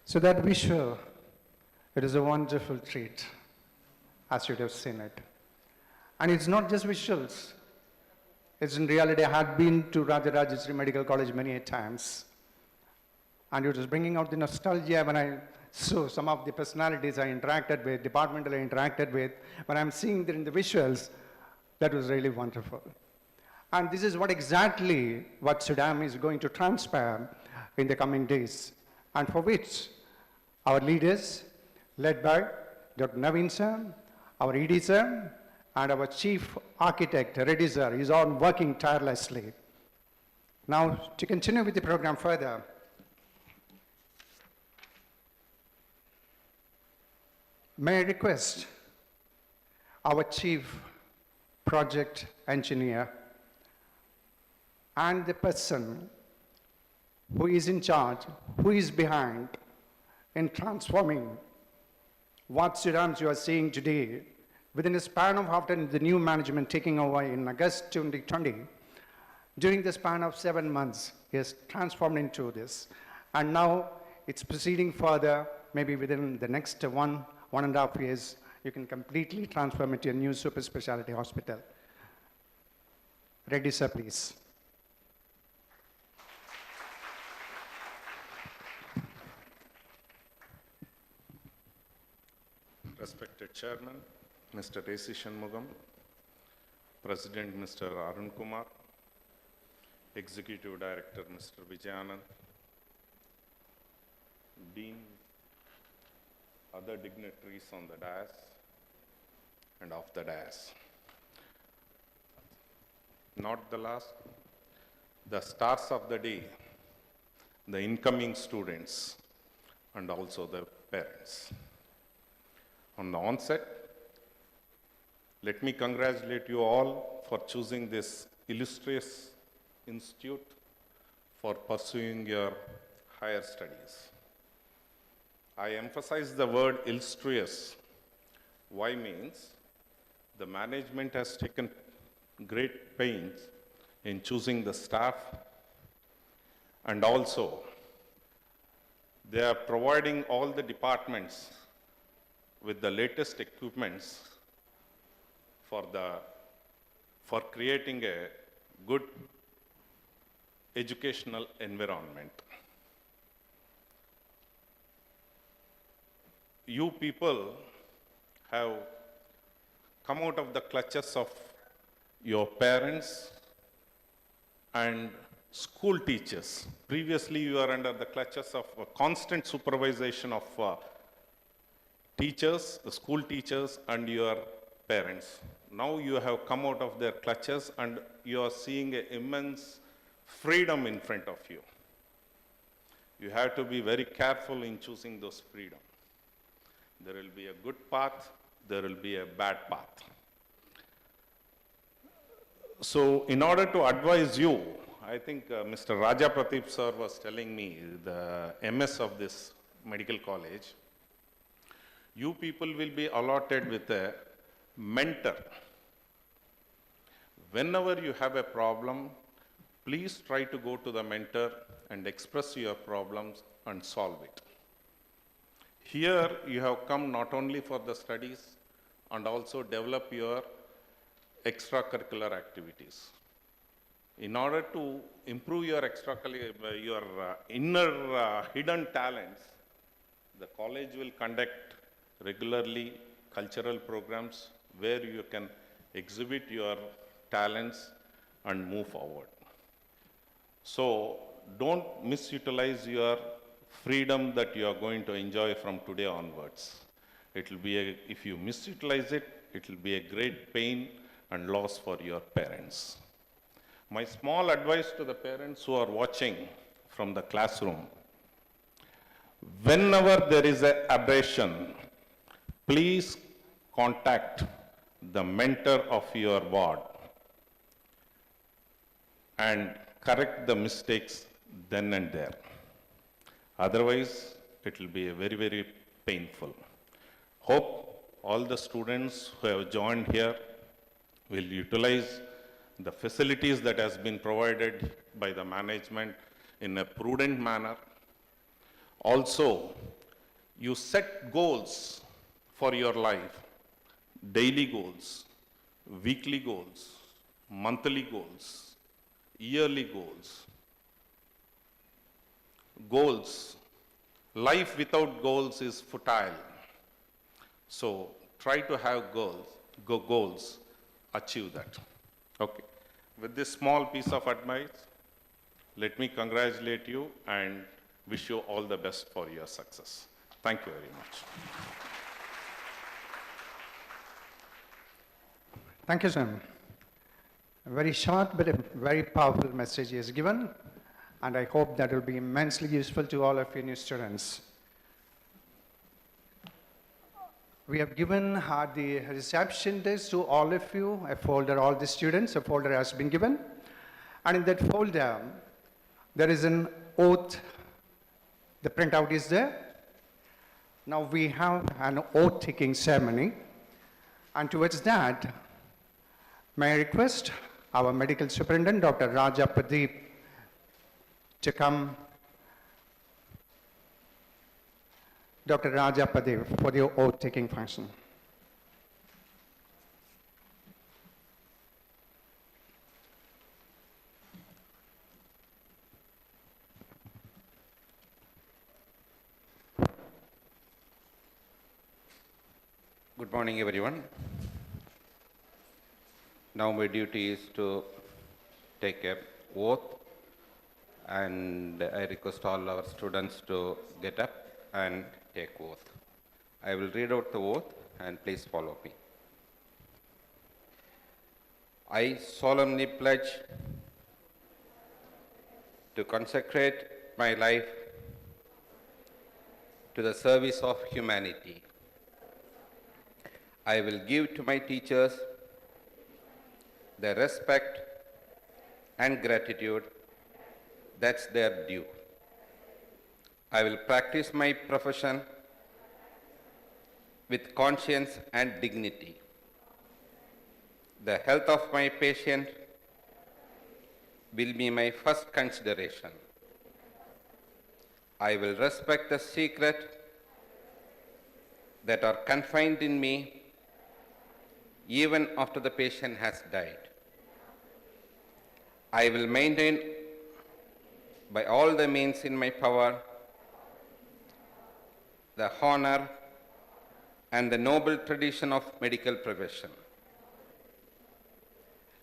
So that visual, it is a wonderful treat, as you'd have seen it. And it's not just visuals. It's in reality, I had been to Rajarajeshwari Medical College many a times. And it was bringing out the nostalgia when I saw some of the personalities I interacted with, departmental I interacted with. When I'm seeing that in the visuals, that was really wonderful. And this is what exactly what SUTAMS is going to transpire in the coming days, and for which our leaders, led by Dr. Naveen sir, our ED sir, and our chief architect, Reddy sir, is on working tirelessly. Now, to continue with the program further, may I request our chief project engineer and the person who is in charge, who is behind in transforming what SUTAMS you are seeing today within a span of after the new management taking over in August 2020. During the span of 7 months, he has transformed into this. And now it's proceeding further, maybe within the next 1.5 years, you can completely transform it to a new super specialty hospital. Reddy sir, please. Respected Chairman, Mr. A.C. Shanmugam, President Mr. Arun Kumar, Executive Director Mr. Vijayanand, Dean, other dignitaries on the dais and off the dais. Not the last, the stars of the day, the incoming students and also the parents. On the onset, let me congratulate you all for choosing this illustrious institute for pursuing your higher studies. I emphasize the word illustrious. Why means the management has taken great pains in choosing the staff, and also they are providing all the departments with the latest equipments for creating a good educational environment. You people have come out of the clutches of your parents and school teachers. Previously, you are under the clutches of constant supervision of teachers, the school teachers, and your parents. Now you have come out of their clutches and you are seeing an immense freedom in front of you. You have to be very careful in choosing those freedom. There will be a good path, there will be a bad path. So in order to advise you, I think Mr. Raja Pradeep sir was telling me, the MS of this medical college, you people will be allotted with a mentor. Whenever you have a problem, please try to go to the mentor and express your problems and solve it. Here you have come not only for the studies and also develop your extracurricular activities. In order to improve your inner hidden talents, the college will conduct regularly cultural programs where you can exhibit your talents and move forward. So don't misutilize your freedom that you are going to enjoy from today onwards. It will be if you misutilize it, it will be a great pain and loss for your parents. My small advice to the parents who are watching from the classroom, whenever there is an aberration, please contact the mentor of your ward and correct the mistakes then and there. Otherwise, it will be very, very painful. Hope all the students who have joined here will utilize the facilities that has been provided by the management in a prudent manner. Also, you set goals for your life, daily goals, weekly goals, monthly goals, yearly goals. Goals. Life without goals is futile. So try to have goals, achieve that. Okay. With this small piece of advice, let me congratulate you and wish you all the best for your success. Thank you very much. Thank you, Sam. A very short but a very powerful message is given, and I hope that will be immensely useful to all of you new students. We have given the reception desk to all of you, a folder, all the students, a folder has been given. And in that folder, there is an oath. The printout is there. Now we have an oath-taking ceremony. And towards that, may I request our medical superintendent, Dr. Raja Pradeep, to come. Dr. Raja Pradeep for the oath-taking function. Good morning, everyone. Now my duty is to take a oath, and I request all our students to get up and take oath. I will read out the oath and please follow me. I solemnly pledge to consecrate my life to the service of humanity. I will give to my teachers the respect and gratitude that's their due. I will practice my profession with conscience and dignity. The health of my patient will be my first consideration. I will respect the secret that are confined in me even after the patient has died. I will maintain by all the means in my power the honor and the noble tradition of medical profession.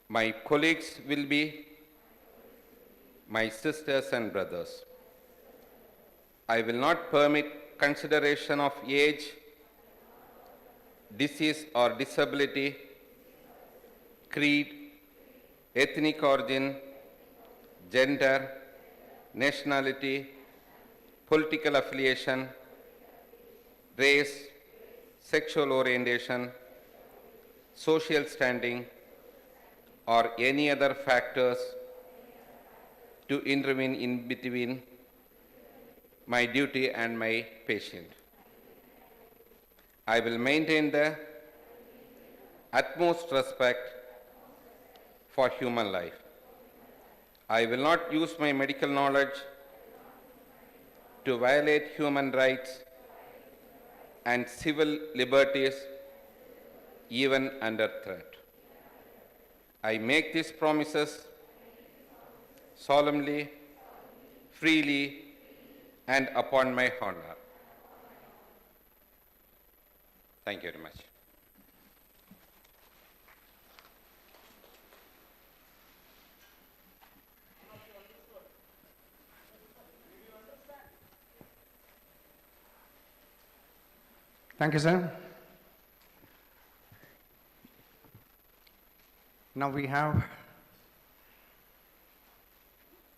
My colleagues will be my sisters and brothers. I will not permit consideration of age, disease or disability, creed, ethnic origin, gender, nationality, political affiliation, race, sexual orientation, social standing, or any other factors to intervene in between my duty and my patient. I will maintain the utmost respect for human life. I will not use my medical knowledge to violate human rights and civil liberties even under threat. I make these promises solemnly, freely, and upon my honor. Thank you very much. Thank you, sir. Now we have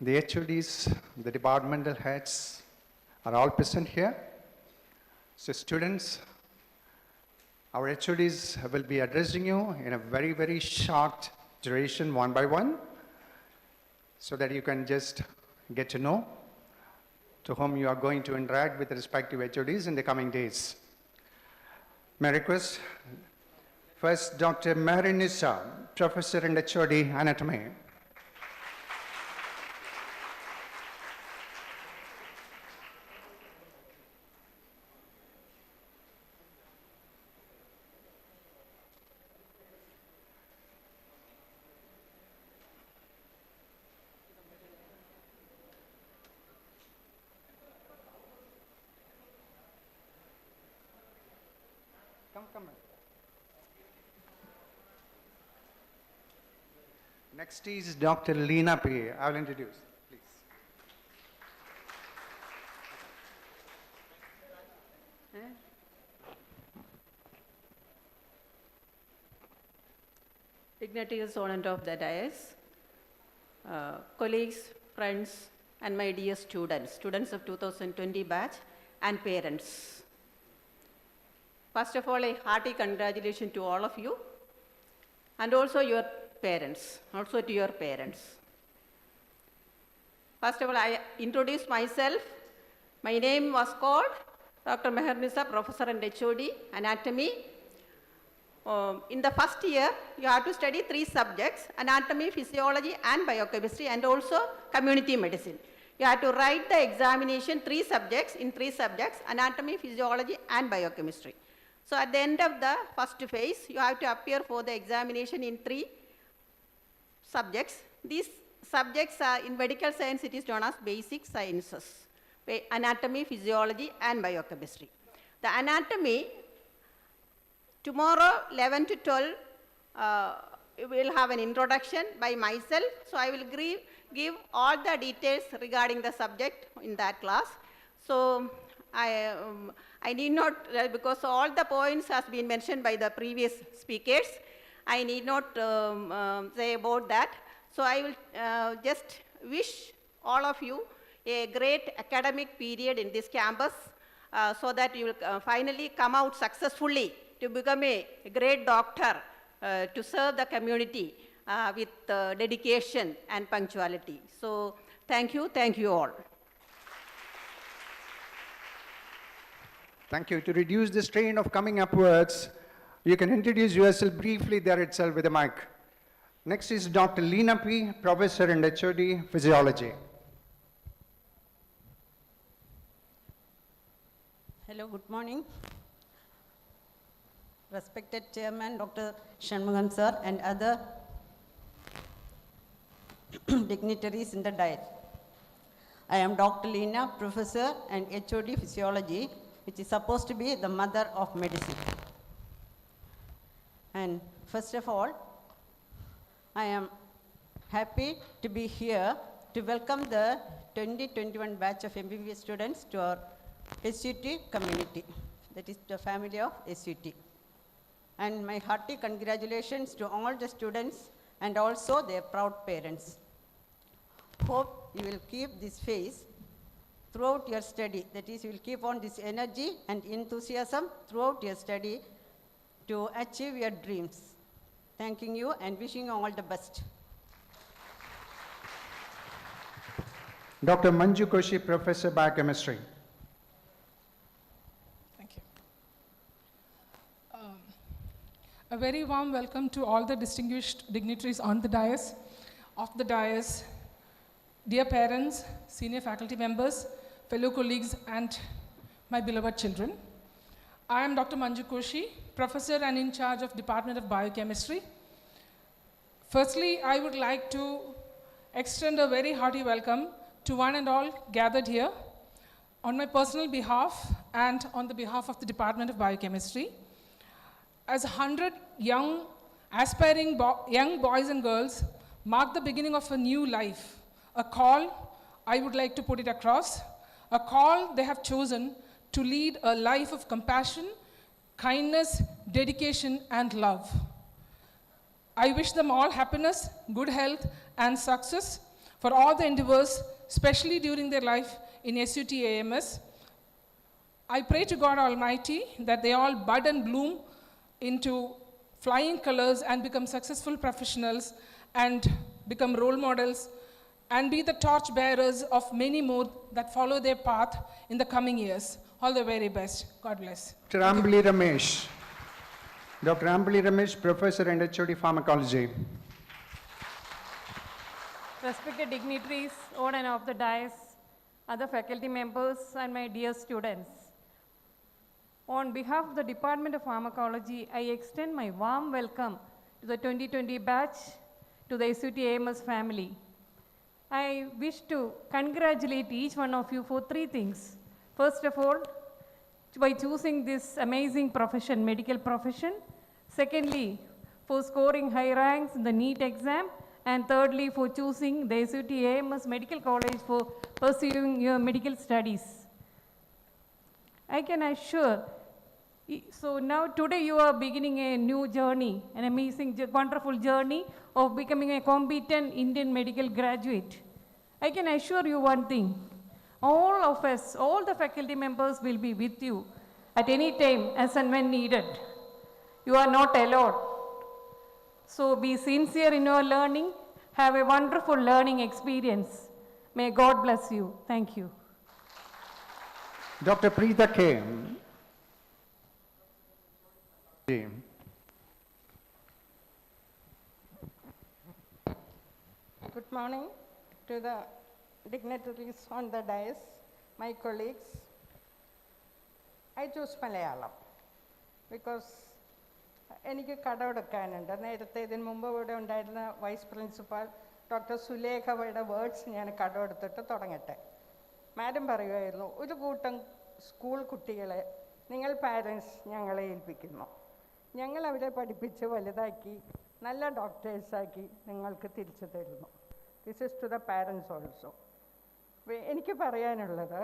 the HODs, the departmental heads are all present here. So students, our HODs will be addressing you in a very, very short duration, one by one, so that you can just get to know to whom you are going to interact with the respective HODs in the coming days. May I request first Dr. Marinissa, Professor and HOD Anatomy. Come. Next is Dr. Leena P. I will introduce, please. Dignitaries on and of the dais, colleagues, friends, and my dear students of 2020 batch, and parents. First of all, a hearty congratulations to all of you, and also your parents, also to your parents. First of all, I introduce myself. My name was called Dr. Marinissa, Professor and HOD, Anatomy. In the first year, you have to study 3 subjects: anatomy, physiology, and biochemistry, and also community medicine. You have to write the examination 3 subjects, anatomy, physiology, and biochemistry. So at the end of the first phase, you have to appear for the examination in 3 subjects. These subjects are, in medical science, it is known as basic sciences: anatomy, physiology, and biochemistry. The anatomy, tomorrow 11 to 12, we will have an introduction by myself. So I will give all the details regarding the subject in that class. So I need not, because all the points has been mentioned by the previous speakers, I need not say about that. So I will just wish all of you a great academic period in this campus, so that you will finally come out successfully to become a great doctor, to serve the community with dedication and punctuality. So thank you all. Thank you. To reduce the strain of coming upwards, you can introduce yourself briefly there itself with a mic. Next is Dr. Leena P., Professor and HOD, Physiology. Hello, good morning. Respected Chairman Dr. Shanmugam sir and other dignitaries in the dais. I am Dr. Leena, Professor and HOD Physiology, which is supposed to be the mother of medicine. And first of all, I am happy to be here to welcome the 2021 batch of MBBS students to our SUT community, that is the family of SUT. And my hearty congratulations to all the students and also their proud parents. Hope you will keep this phase throughout your study. That is, you will keep on this energy and enthusiasm throughout your study to achieve your dreams. Thanking you and wishing you all the best. Dr. Manju Koshi, Professor, Biochemistry. Thank you. A very warm welcome to all the distinguished dignitaries on the dais, off the dais, dear parents, senior faculty members, fellow colleagues, and my beloved children. I am Dr. Manju Koshi, Professor and in charge of Department of Biochemistry. Firstly, I would like to extend a very hearty welcome to one and all gathered here on my personal behalf and on the behalf of the Department of Biochemistry. As 100 young, aspiring young boys and girls mark the beginning of a new life, a call, I would like to put it across, a call they have chosen to lead a life of compassion, kindness, dedication, and love. I wish them all happiness, good health, and success for all the endeavors, especially during their life in SUTAMS. I pray to God Almighty that they all bud and bloom into flying colors and become successful professionals and become role models and be the torch bearers of many more that follow their path in the coming years. All the very best. God bless. Dr. Ambali Ramesh. Dr. Ambali Ramesh, Professor and HOD Pharmacology. Respected dignitaries on and off the dais, other faculty members, and my dear students. On behalf of the Department of Pharmacology, I extend my warm welcome to the 2020 batch to the SUTAMS family. I wish to congratulate each one of you for three things. First of all, by choosing this amazing profession, medical profession. Secondly, for scoring high ranks in the NEET exam. And thirdly, for choosing the SUTAMS Medical College for pursuing your medical studies. I can assure, so now today you are beginning a new journey, an amazing, wonderful journey of becoming a competent Indian medical graduate. I can assure you one thing, all of us, all the faculty members will be with you at any time as and when needed. You are not alone. So be sincere in your learning, have a wonderful learning experience. May God bless you. Thank you. Dr. Preeta K. Good morning to the dignitaries on the dais, my colleagues. I choose Malayalam because എനിക്ക് കടമെടുക്കാനുണ്ട്. നേരത്തെ ഇതിന് മുമ്പ് ഇവിടെ ഉണ്ടായിരുന്ന vice principal doctor സുലേഖയുടെ words ഞാൻ കടമെടുത്തിട്ട് തുടങ്ങട്ടെ. Madam പറയുമായിരുന്നു, ഒരു കൂട്ടം സ്കൂൾ കുട്ടികളെ നിങ്ങൾ പാരൻസ് ഞങ്ങളെ ഏൽപ്പിക്കുന്നു, ഞങ്ങൾ അവരെ പഠിപ്പിച്ച് വലുതാക്കി നല്ല ഡോക്ടേഴ്സാക്കി നിങ്ങൾക്ക് തിരിച്ചു തരുന്നു. This is to the parents also. എനിക്ക് പറയാനുള്ളത്,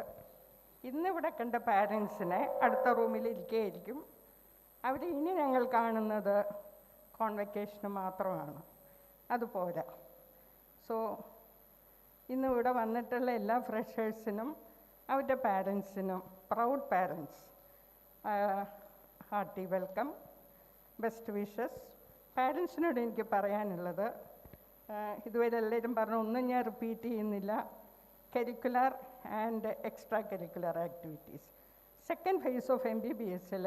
ഇന്നിവിടെ കണ്ട പാരൻസിനെ അടുത്ത റൂമിൽ ഇരിക്കുകയായിരിക്കും. അവർ ഇനി ഞങ്ങൾ കാണുന്നത് കോൺവെക്കേഷന് മാത്രമാണ്. അതുപോരാ. സോ ഇന്നിവിടെ വന്നിട്ടുള്ള എല്ലാ ഫ്രഷേഴ്സിനും അവരുടെ പാരൻസിനും, proud parents, hearty welcome, best wishes. പാരൻസിനോട് എനിക്ക് പറയാനുള്ളത്, ഇതുവരെ എല്ലാവരും പറഞ്ഞു, ഒന്നും ഞാൻ റിപ്പീറ്റ് ചെയ്യുന്നില്ല. Curricular and extra curricular activities. Second phase of MBBSൽ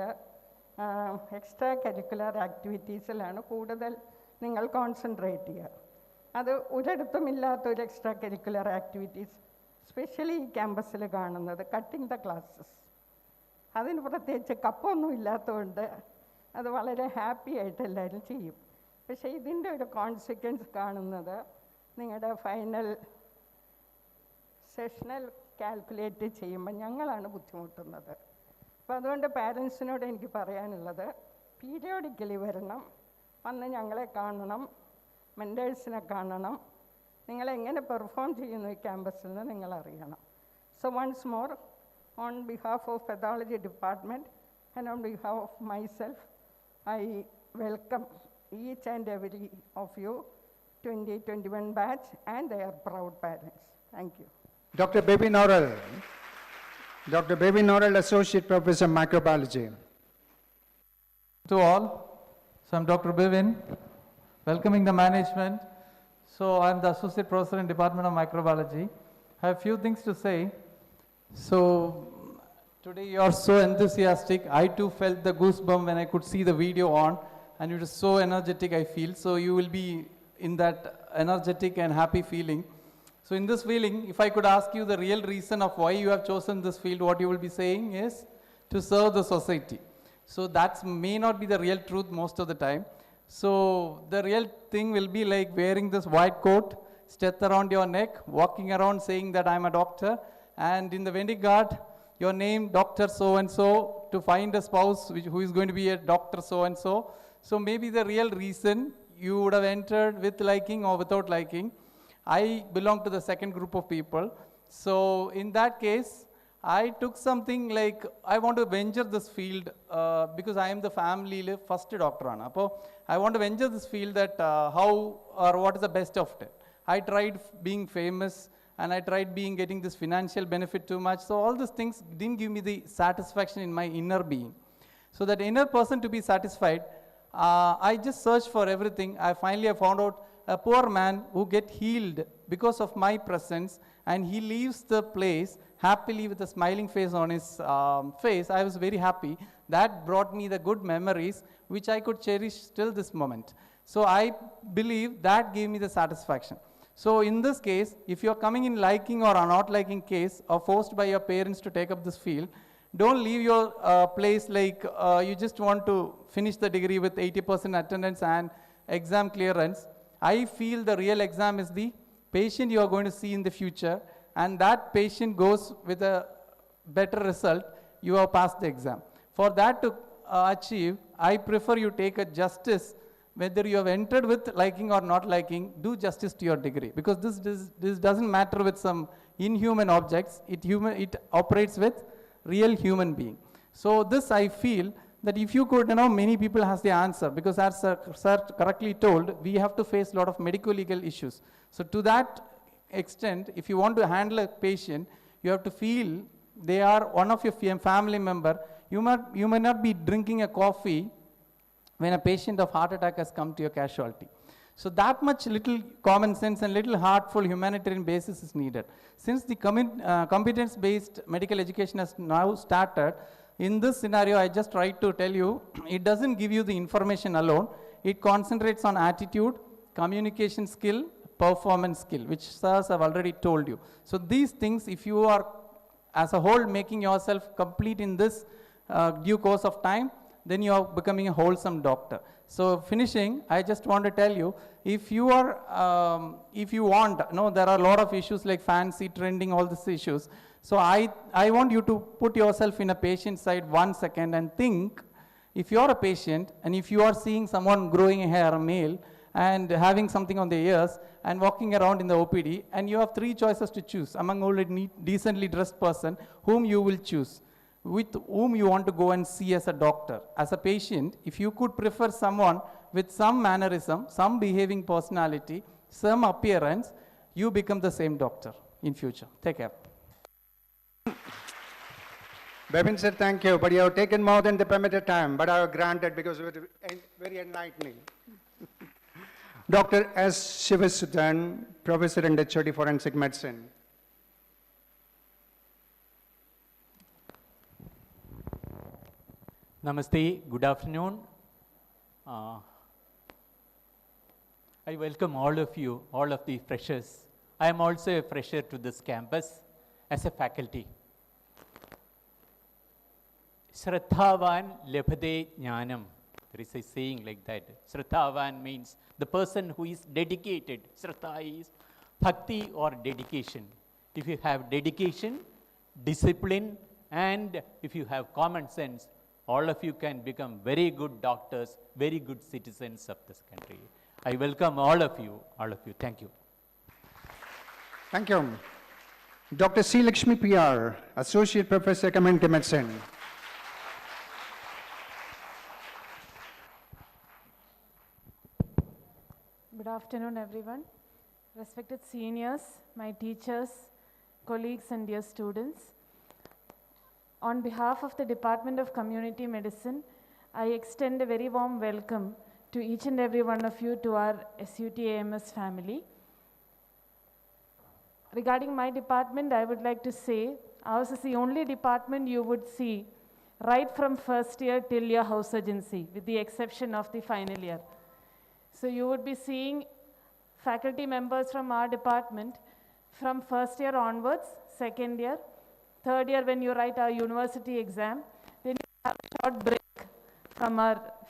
എക്സ്ട്രാ കരിക്കുലർ ആക്ടിവിറ്റീസിലാണ് കൂടുതൽ നിങ്ങൾ കോൺസെൻട്രേറ്റ് ചെയ്യുക. അത് ഒരിടത്തും ഇല്ലാത്തൊരു എക്സ്ട്രാ കരിക്കുലർ ആക്ടിവിറ്റീസ് സ്പെഷ്യലി ഈ ക്യാമ്പസിൽ കാണുന്നത് കട്ടിങ് ദ ക്ലാസ്സസ്. അതിന് പ്രത്യേകിച്ച് കപ്പൊന്നും ഇല്ലാത്തതുകൊണ്ട് അത് വളരെ ഹാപ്പി ആയിട്ട് എല്ലാവരും ചെയ്യും. പക്ഷേ ഇതിൻ്റെ ഒരു കോൺസിക്വൻസ് കാണുന്നത് നിങ്ങളുടെ ഫൈനൽ സെഷനൽ കാൽക്കുലേറ്റ് ചെയ്യുമ്പോൾ ഞങ്ങളാണ് ബുദ്ധിമുട്ടുന്നത്. അപ്പോൾ അതുകൊണ്ട് പാരൻസിനോട് എനിക്ക് പറയാനുള്ളത്, പീരിയോഡിക്കലി വരണം, വന്ന് ഞങ്ങളെ കാണണം, മെൻറ്റേഴ്സിനെ കാണണം, നിങ്ങളെങ്ങനെ പെർഫോം ചെയ്യുന്നു ഈ ക്യാമ്പസിൽ നിന്ന് നിങ്ങളറിയണം. So once more, on behalf of pathology department and on behalf of myself, I welcome each and every of you 2021 batch and their proud parents. Thank you. Dr. Baby Noral. Dr. Baby Noral, Associate Professor Microbiology. To all, so I'm Dr. Bivin, welcoming the management. So I'm the Associate Professor in Department of Microbiology. I have a few things to say. So today you are so enthusiastic. I too felt the goosebump when I could see the video on. And it is so energetic, I feel. So you will be in that energetic and happy feeling. So in this feeling, if I could ask you the real reason of why you have chosen this field, what you will be saying is to serve the society. So that may not be the real truth most of the time. So the real thing will be like wearing this white coat, stretched around your neck, walking around saying that I'm a doctor, and in the wedding card, your name, Dr. So-and-so, to find a spouse who is going to be a Dr. So-and-so. So maybe the real reason you would have entered with liking or without liking. I belong to the second group of people. So in that case, I took something like, I want to venture this field because I am the family first doctor. I want to venture this field that how or what is the best of it. I tried being famous and I tried getting this financial benefit too much. So all these things didn't give me the satisfaction in my inner being. So that inner person to be satisfied, I just searched for everything. I finally found out a poor man who get healed because of my presence, and he leaves the place happily with a smiling face on his face. I was very happy. That brought me the good memories which I could cherish till this moment. So I believe that gave me the satisfaction. So in this case, if you are coming in liking or not liking case or forced by your parents to take up this field, don't leave your place like you just want to finish the degree with 80% attendance and exam clearance. I feel the real exam is the patient you are going to see in the future, and that patient goes with a better result, you have passed the exam. For that to achieve, I prefer you take a justice, whether you have entered with liking or not liking, do justice to your degree, because this doesn't matter with some inhuman objects, it operates with real human being. So this I feel that if you could, many people has the answer, because as sir correctly told, we have to face a lot of medical legal issues. So to that extent, if you want to handle a patient, you have to feel they are one of your family member. You may not be drinking a coffee when a patient of heart attack has come to your casualty. So that much little common sense and little heartful humanitarian basis is needed. Since the competence-based medical education has now started, in this scenario, I just try to tell you, it doesn't give you the information alone. It concentrates on attitude, communication skill, performance skill, which sirs have already told you. So these things, if you are as a whole making yourself complete in this due course of time, then you are becoming a wholesome doctor. So finishing, I just want to tell you, if you are, if you want, there are a lot of issues like fancy, trending, all these issues. So I want you to put yourself in a patient side 1 second and think, if you are a patient and if you are seeing someone growing hair, a male, and having something on their ears and walking around in the OPD, and you have 3 choices to choose among already decently dressed person, whom you will choose, with whom you want to go and see as a doctor. As a patient, if you could prefer someone with some mannerism, some behaving personality, some appearance, you become the same doctor in future. Take care. Bevin sir, thank you, but you have taken more than the permitted time, but I have granted because it was very enlightening. Dr. S. Shivasudan, Professor and HOD Forensic Medicine. Namaste, good afternoon. I welcome all of you, all of the freshers. I am also a fresher to this campus as a faculty. Shraddhavan labhate jnanam. There is a saying like that. Shraddhavan means the person who is dedicated. Shraddha is bhakti or dedication. If you have dedication, discipline, and if you have common sense, all of you can become very good doctors, very good citizens of this country. I welcome all of you. Thank you. Thank you. Dr. C. Lakshmi PR, Associate Professor, Community Medicine. Good afternoon, everyone. Respected seniors, my teachers, colleagues, and dear students. On behalf of the Department of Community Medicine, I extend a very warm welcome to each and every one of you to our SUTAMS family. Regarding my department, I would like to say, ours is the only department you would see right from first year till your house urgency, with the exception of the final year. So you would be seeing faculty members from our department from first year onwards, second year, third year when you write our university exam, then you have a short break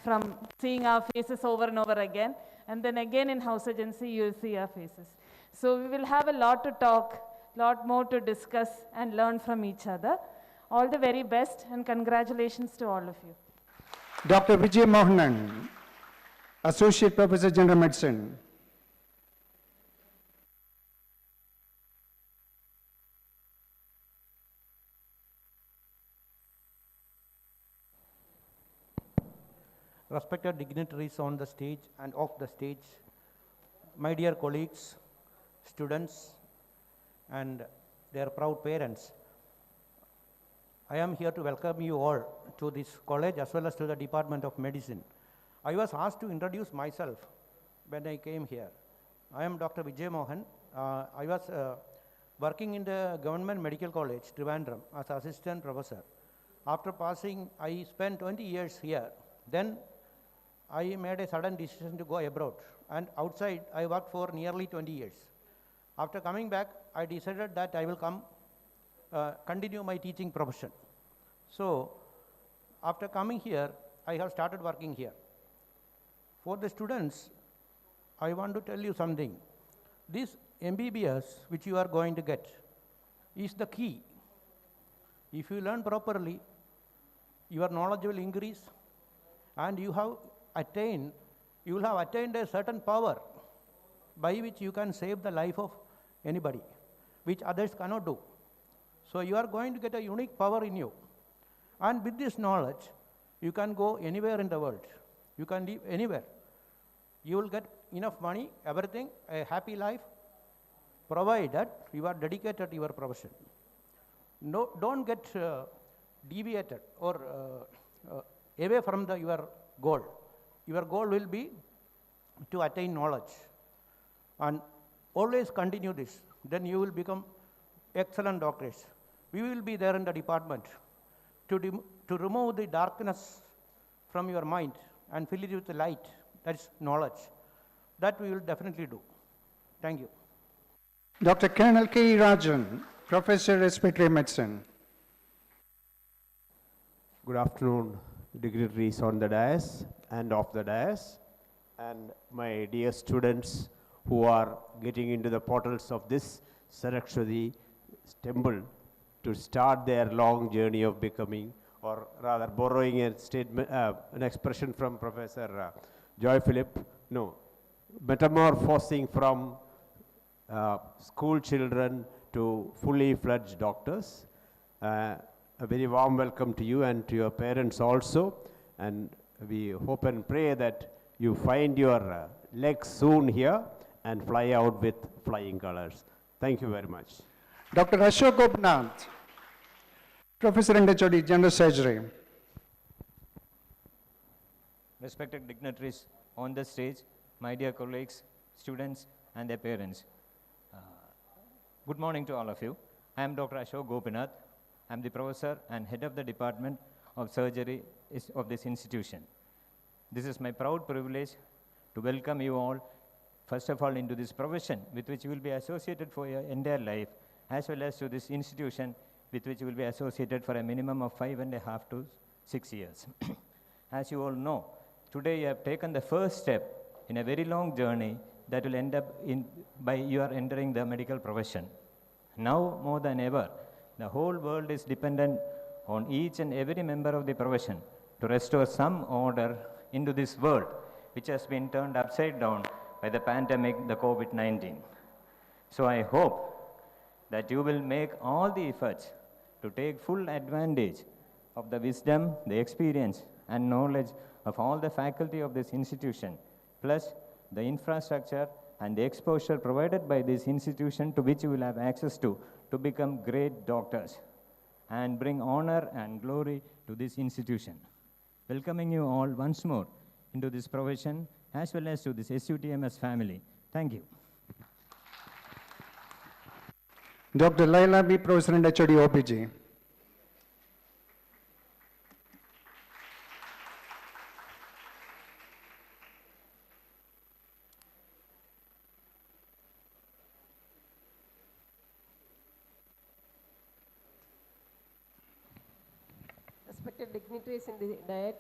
from seeing our faces over and over again, and then again in house urgency you will see our faces. So we will have a lot to talk, lot more to discuss and learn from each other. All the very best and congratulations to all of you. Dr. Vijay Mohanan, Associate Professor, General Medicine. respected dignitaries on the stage and off the stage, my dear colleagues, students, and their proud parents. I am here to welcome you all to this college as well as to the Department of Medicine. I was asked to introduce myself when I came here. I am Dr. Vijay Mohan. I was working in the Government Medical College, Trivandrum, as assistant professor. After passing, I spent 20 years here. Then I made a sudden decision to go abroad. And outside, I worked for nearly 20 years. After coming back, I decided that I will continue my teaching profession. So, after coming here, I have started working here. For the students, I want to tell you something. This MBBS, which you are going to get, is the key. If you learn properly, your knowledge will increase, and you will have attained a certain power by which you can save the life of anybody, which others cannot do. So you are going to get a unique power in you. And with this knowledge, you can go anywhere in the world. You can live anywhere. You will get enough money, everything, a happy life, provided you are dedicated to your profession. No, don't get deviated or away from your goal. Your goal will be to attain knowledge. And always continue this. Then you will become excellent doctors. We will be there in the department to remove the darkness from your mind and fill it with the light. That's knowledge. That we will definitely do. Thank you. Dr. Colonel K. Rajan, Professor Respiratory Medicine. Good afternoon, dignitaries on the dais and off the dais, and my dear students who are getting into the portals of this Saraswati temple to start their long journey of becoming, or rather borrowing a statement, an expression from Professor Joy Philip, metamorphosing from school children to fully fledged doctors. A very warm welcome to you and to your parents also, and we hope and pray that you find your legs soon here and fly out with flying colors. Thank you very much. Dr. Ashok Gopinath, Professor and HOD, General Surgery. Respected dignitaries on the stage, my dear colleagues, students, and their parents. Good morning to all of you. I am Dr. Ashok Gopinath. I am the professor and head of the Department of Surgery of this institution. This is my proud privilege to welcome you all, first of all, into this profession with which you will be associated for your entire life, as well as to this institution with which you will be associated for a minimum of 5.5 to 6 years. As you all know, today you have taken the first step in a very long journey that will end up by your entering the medical profession. Now more than ever, the whole world is dependent on each and every member of the profession to restore some order into this world, which has been turned upside down by the pandemic, the COVID-19. So I hope that you will make all the efforts to take full advantage of the wisdom, the experience, and knowledge of all the faculty of this institution, plus the infrastructure and the exposure provided by this institution to which you will have access to become great doctors and bring honor and glory to this institution. Welcoming you all once more into this profession as well as to this SUTMS family. Thank you. Dr. Laila B., Professor and HOD, OPG. Respected dignitaries in the diet,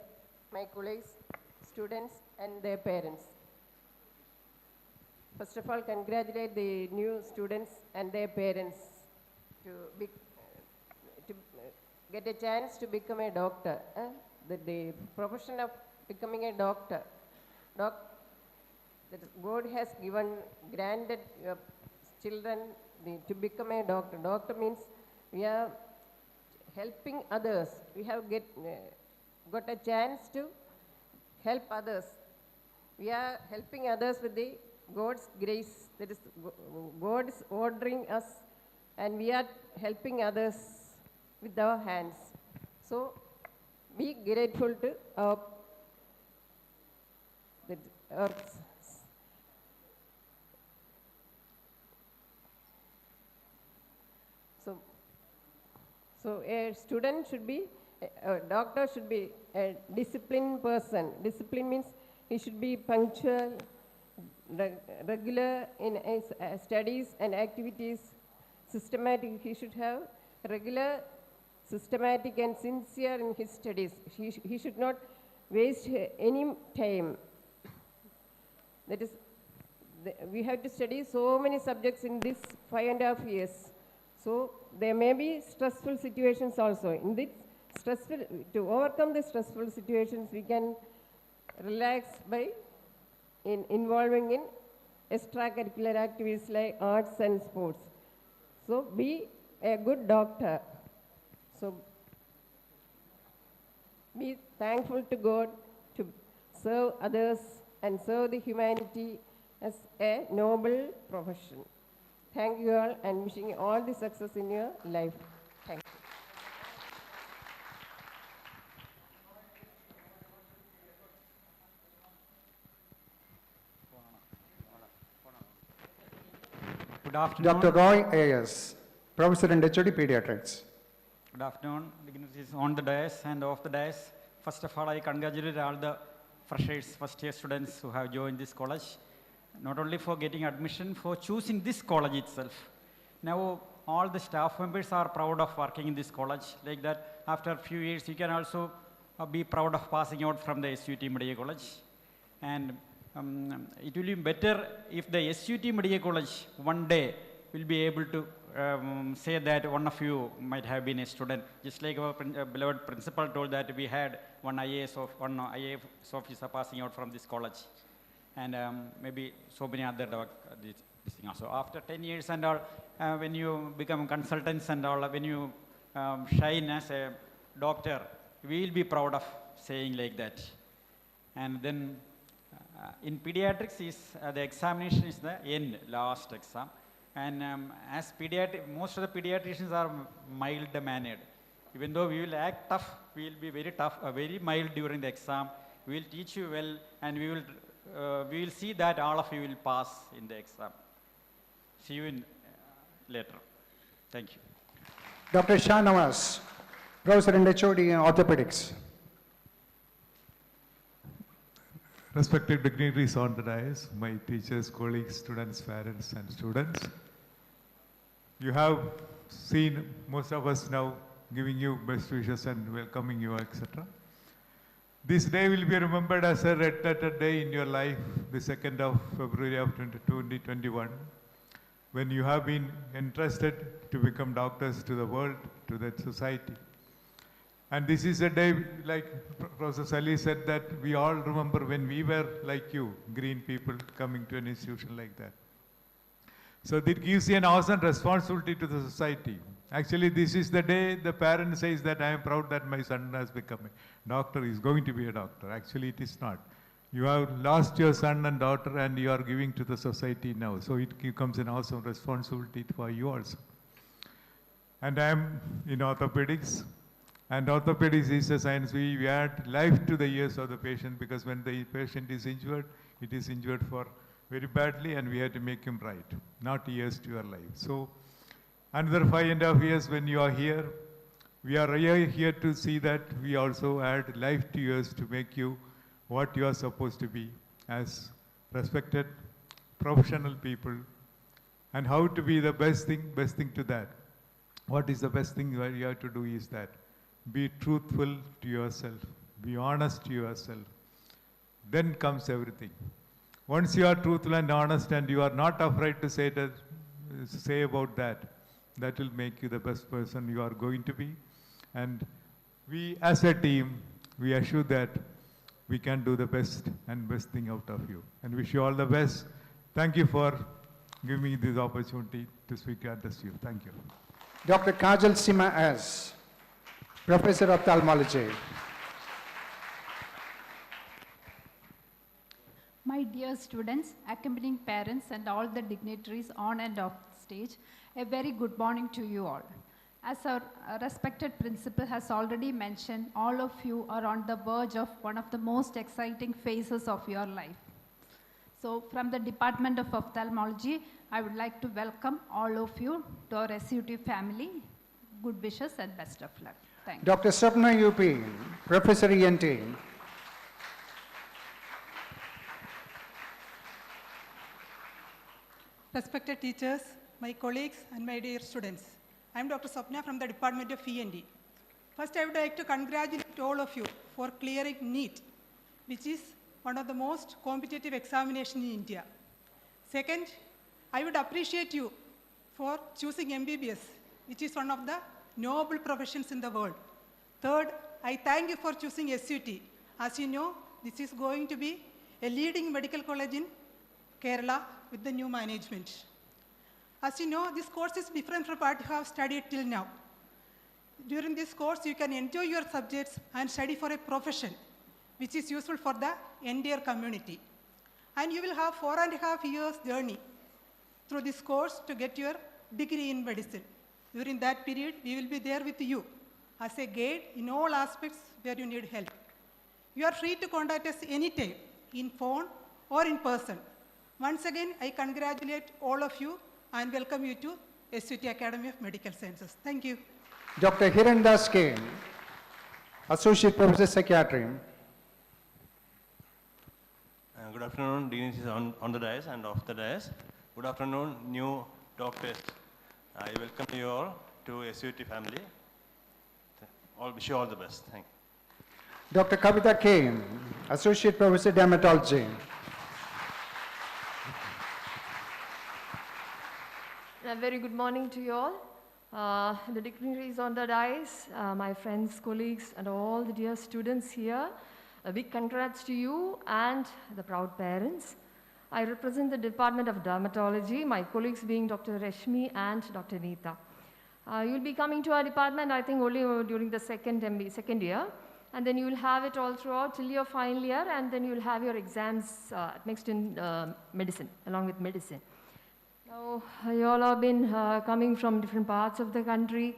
my colleagues, students, and their parents. First of all, congratulate the new students and their parents to get a chance to become a doctor. The profession of becoming a doctor. That God has granted your children to become a doctor. Doctor means we are helping others. We have got a chance to help others. We are helping others with the God's grace. That is, God is ordering us, and we are helping others with our hands. So, be grateful to our So a student should be, a doctor should be a disciplined person. Discipline means he should be punctual, regular in his studies and activities, systematic. He should have regular, systematic and sincere in his studies. He should not waste any time. That is, we have to study so many subjects in this 5.5 years. So there may be stressful situations also. In this to overcome the stressful situations, we can relax by involving in extracurricular activities like arts and sports. So be a good doctor. So be thankful to God to serve others and serve the humanity as a noble profession. Thank you all, and wishing you all the success in your life. Thank you. Good afternoon. Dr. Roy A.S., Professor and HOD Pediatrics. Good afternoon, dignitaries on the dais and off the dais. First of all, I congratulate all the freshers, first-year students who have joined this college, not only for getting admission, for choosing this college itself. Now, all the staff members are proud of working in this college. Like that, after a few years, you can also be proud of passing out from the SUT Medical College. And it will be better if the SUT Medical College one day will be able to say that one of you might have been a student. Just like our beloved principal told that we had one IAS officer passing out from this college. And maybe so many other this thing also. After 10 years and all, when you become consultants and all, when you shine as a doctor, we will be proud of saying like that. And then in pediatrics, the examination is the last exam. And as most of the pediatricians are mild-mannered. Even though we will act tough, we will be very tough, very mild during the exam. We will teach you well, and we will see that all of you will pass in the exam. See you in later. Thank you. Dr. Shah Nawaz, Professor and HOD in Orthopedics. Respected dignitaries on the dais, my teachers, colleagues, students, parents, and students. You have seen most of us now giving you best wishes and welcoming you, etc. This day will be remembered as a red letter day in your life, the 2nd of February of 2021, when you have been entrusted to become doctors to the world, to the society. And this is a day, like Professor Sally said, that we all remember when we were like you, green people coming to an institution like that. So that gives you an awesome responsibility to the society. Actually, this is the day the parent says that I am proud that my son has become a doctor, he is going to be a doctor. Actually, it is not. You have lost your son and daughter and you are giving to the society now. So it becomes an awesome responsibility for you also. And I am in orthopedics. And orthopedics is a science. We add life to the ears of the patient, because when the patient is injured, it is injured for very badly, and we have to make him right, not years to your life. So another 5.5 years when you are here, we are here to see that we also add life to yours to make you what you are supposed to be as respected professional people, and how to be the best thing to that. What is the best thing you have to do is that be truthful to yourself, be honest to yourself. Then comes everything. Once you are truthful and honest and you are not afraid to say about that, that will make you the best person you are going to be. And we as a team, we assure that we can do the best thing out of you. And wish you all the best. Thank you for giving me this opportunity to speak and address you. Thank you. Dr. Kajal Sima S., Professor of Ophthalmology. dear students, accompanying parents, and all the dignitaries on and off stage, a very good morning to you all. As our respected principal has already mentioned, all of you are on the verge of one of the most exciting phases of your life. So from the Department of Ophthalmology, I would like to welcome all of you to our SUT family. Good wishes and best of luck. Thank you. Dr. Sapna UP, Professor ENT. Respected teachers, my colleagues, and my dear students, I am Dr. Sapna from the Department of ENT. First, I would like to congratulate all of you for clearing NEET, which is one of the most competitive examinations in India. Second, I would appreciate you for choosing MBBS, which is one of the noble professions in the world. Third, I thank you for choosing SUT. As you know, this is going to be a leading medical college in Kerala with the new management. As you know, this course is different from what you have studied till now. During this course, you can enjoy your subjects and study for a profession, which is useful for the entire community. And you will have 4.5 years journey through this course to get your degree in medicine. During that period, we will be there with you as a guide in all aspects where you need help. You are free to contact us anytime, in phone or in person. Once again, I congratulate all of you and welcome you to SUT Academy of Medical Sciences. Thank you. Dr. Hirandas K, Associate Professor Psychiatry. Good afternoon, dignities on the dais and off the dais. Good afternoon, new doctors. I welcome you all to SUT family. Wish you all the best. Thank you. Dr. Kavita K, Associate Professor Dermatology. A very good morning to you all. The dignitaries on the dais, my friends, colleagues, and all the dear students here. A big congrats to you and the proud parents. I represent the Department of Dermatology, my colleagues being Dr. Rashmi and Dr. Neeta. You'll be coming to our department, I think, only during the second year. And then you'll have it all throughout till your final year, and then you'll have your exams next in medicine, along with medicine. Now, you all have been coming from different parts of the country,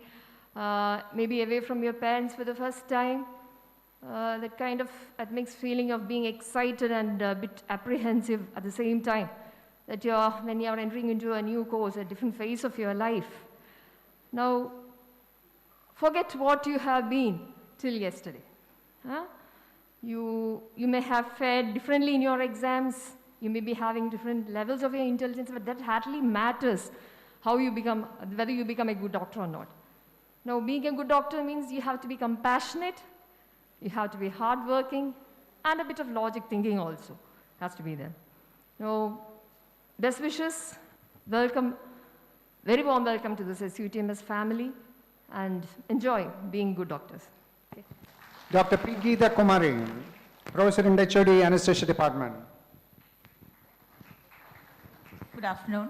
maybe away from your parents for the first time. That kind of mixed feeling of being excited and a bit apprehensive at the same time, that when you are entering into a new course, a different phase of your life. Now, forget what you have been till yesterday. You may have fared differently in your exams. You may be having different levels of your intelligence, but that hardly matters whether you become a good doctor or not. Now, being a good doctor means you have to be compassionate, you have to be hardworking, and a bit of logic thinking also has to be there. Now, best wishes, welcome, very warm welcome to this SUTMS family, and enjoy being good doctors. Okay. Dr. P. Geeta Kumari, Professor in HOD, Anesthesia Department. Good afternoon,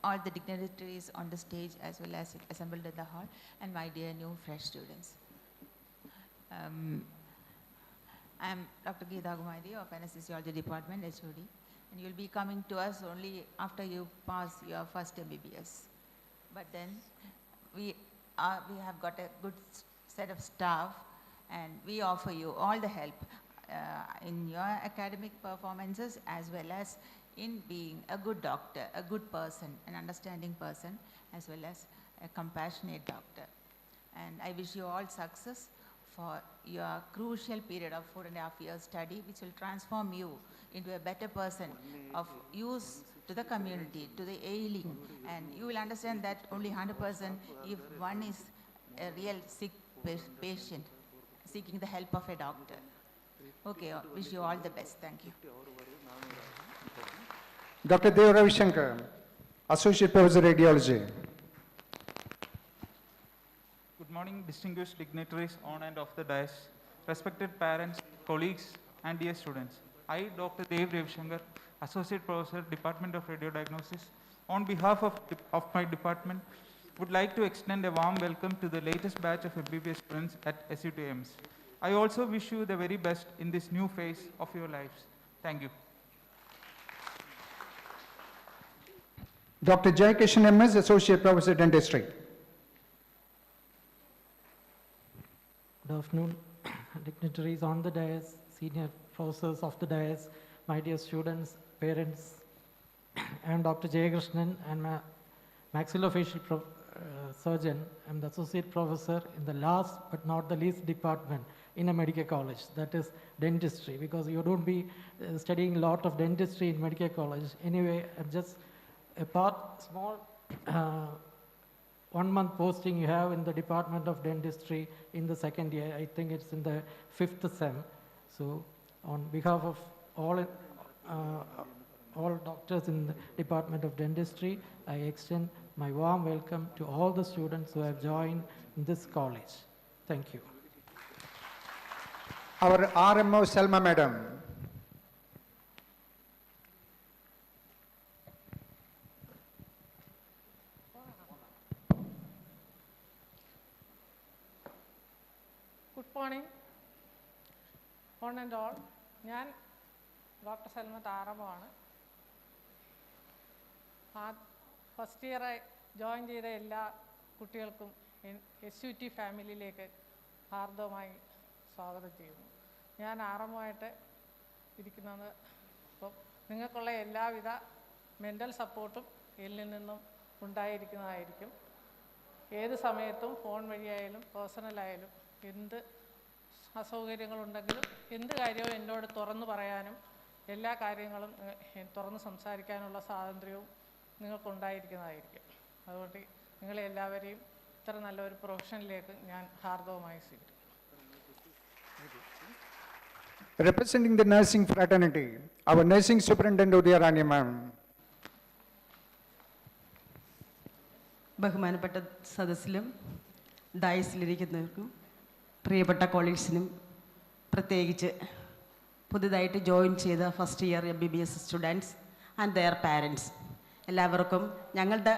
all the dignitaries on the stage as well as assembled in the hall, and my dear new fresh students. I am Dr. Geeta Kumari of Anesthesiology Department, HOD, and you'll be coming to us only after you pass your first MBBS. But then we have got a good set of staff, and we offer you all the help in your academic performances as well as in being a good doctor, a good person, an understanding person, as well as a compassionate doctor. And I wish you all success for your crucial period of 4.5 years study, which will transform you into a better person of use to the community, to the ailing. And you will understand that only 100% if one is a real sick patient seeking the help of a doctor. Okay, wish you all the best. Thank you. Dr. Deva Ravi Shankar, Associate Professor Radiology. Good morning, distinguished dignitaries on and off the dais, respected parents, colleagues, and dear students. I, Dr. Deva Ravi Shankar, Associate Professor, Department of Radiodiagnosis, on behalf of my department, would like to extend a warm welcome to the latest batch of MBBS students at SUTAMS. I also wish you the very best in this new phase of your lives. Thank you. Dr. Jayakishan MS, Associate Professor, Dentistry. Good afternoon, dignitaries on the dais, senior professors of the dais, my dear students, parents. I am Dr. Jayakishan and my maxillofacial surgeon. I am the associate professor in the last but not the least department in a medical college, that is dentistry, because you don't be studying a lot of dentistry in medical college. Anyway, I'm just a small 1 month posting you have in the Department of Dentistry in the second year. I think it's in the 5th sem. So on behalf of all doctors in the Department of Dentistry, I extend my warm welcome to all the students who have joined in this college. Thank you. Our RMO Selma Madam. Good morning, one and all. ഞാൻ doctor Salma താറമാണ്. First ഇയറായി join ചെയ്ത എല്ലാ കുട്ടികൾക്കും SUT ഫാമിലിയിലേക്ക് ഹാർദവമായി സ്വാഗതം ചെയ്യുന്നു. ഞാൻ ആറമായിട്ട് ഇരിക്കുന്നത് അപ്പം നിങ്ങൾക്കുള്ള എല്ലാവിധ മെൻ്റൽ സപ്പോർട്ടും ഇതിൽ നിന്നും ഉണ്ടായിരിക്കുന്നതായിരിക്കും. ഏത് സമയത്തും ഫോൺ വഴിയായാലും പേഴ്സണലായാലും എന്ത് അസൗകര്യങ്ങളുണ്ടെങ്കിലും എന്ത് കാര്യവും എന്നോട് തുറന്നു പറയാനും എല്ലാ കാര്യങ്ങളും തുറന്ന് സംസാരിക്കാനുള്ള സ്വാതന്ത്ര്യവും നിങ്ങൾക്കുണ്ടായിരിക്കുന്നതായിരിക്കും. അതുകൊണ്ട് നിങ്ങളെ എല്ലാവരെയും ഇത്ര നല്ലൊരു പ്രൊഫഷനിലേക്ക് ഞാൻ ഹാർദവമായി സ്വീകരിക്കുന്നു. Representing the nursing fraternity, our nursing superintendent Udayarani ma'am. ബഹുമാനപ്പെട്ട സദസ്സിലും ഡയസിലിരിക്കുന്നവർക്കും പ്രിയപ്പെട്ട കൊളീഗ്സിനും പ്രത്യേകിച്ച് പുതുതായിട്ട് ജോയിൻ ചെയ്ത first year MBBS students and their parents എല്ലാവർക്കും ഞങ്ങളുടെ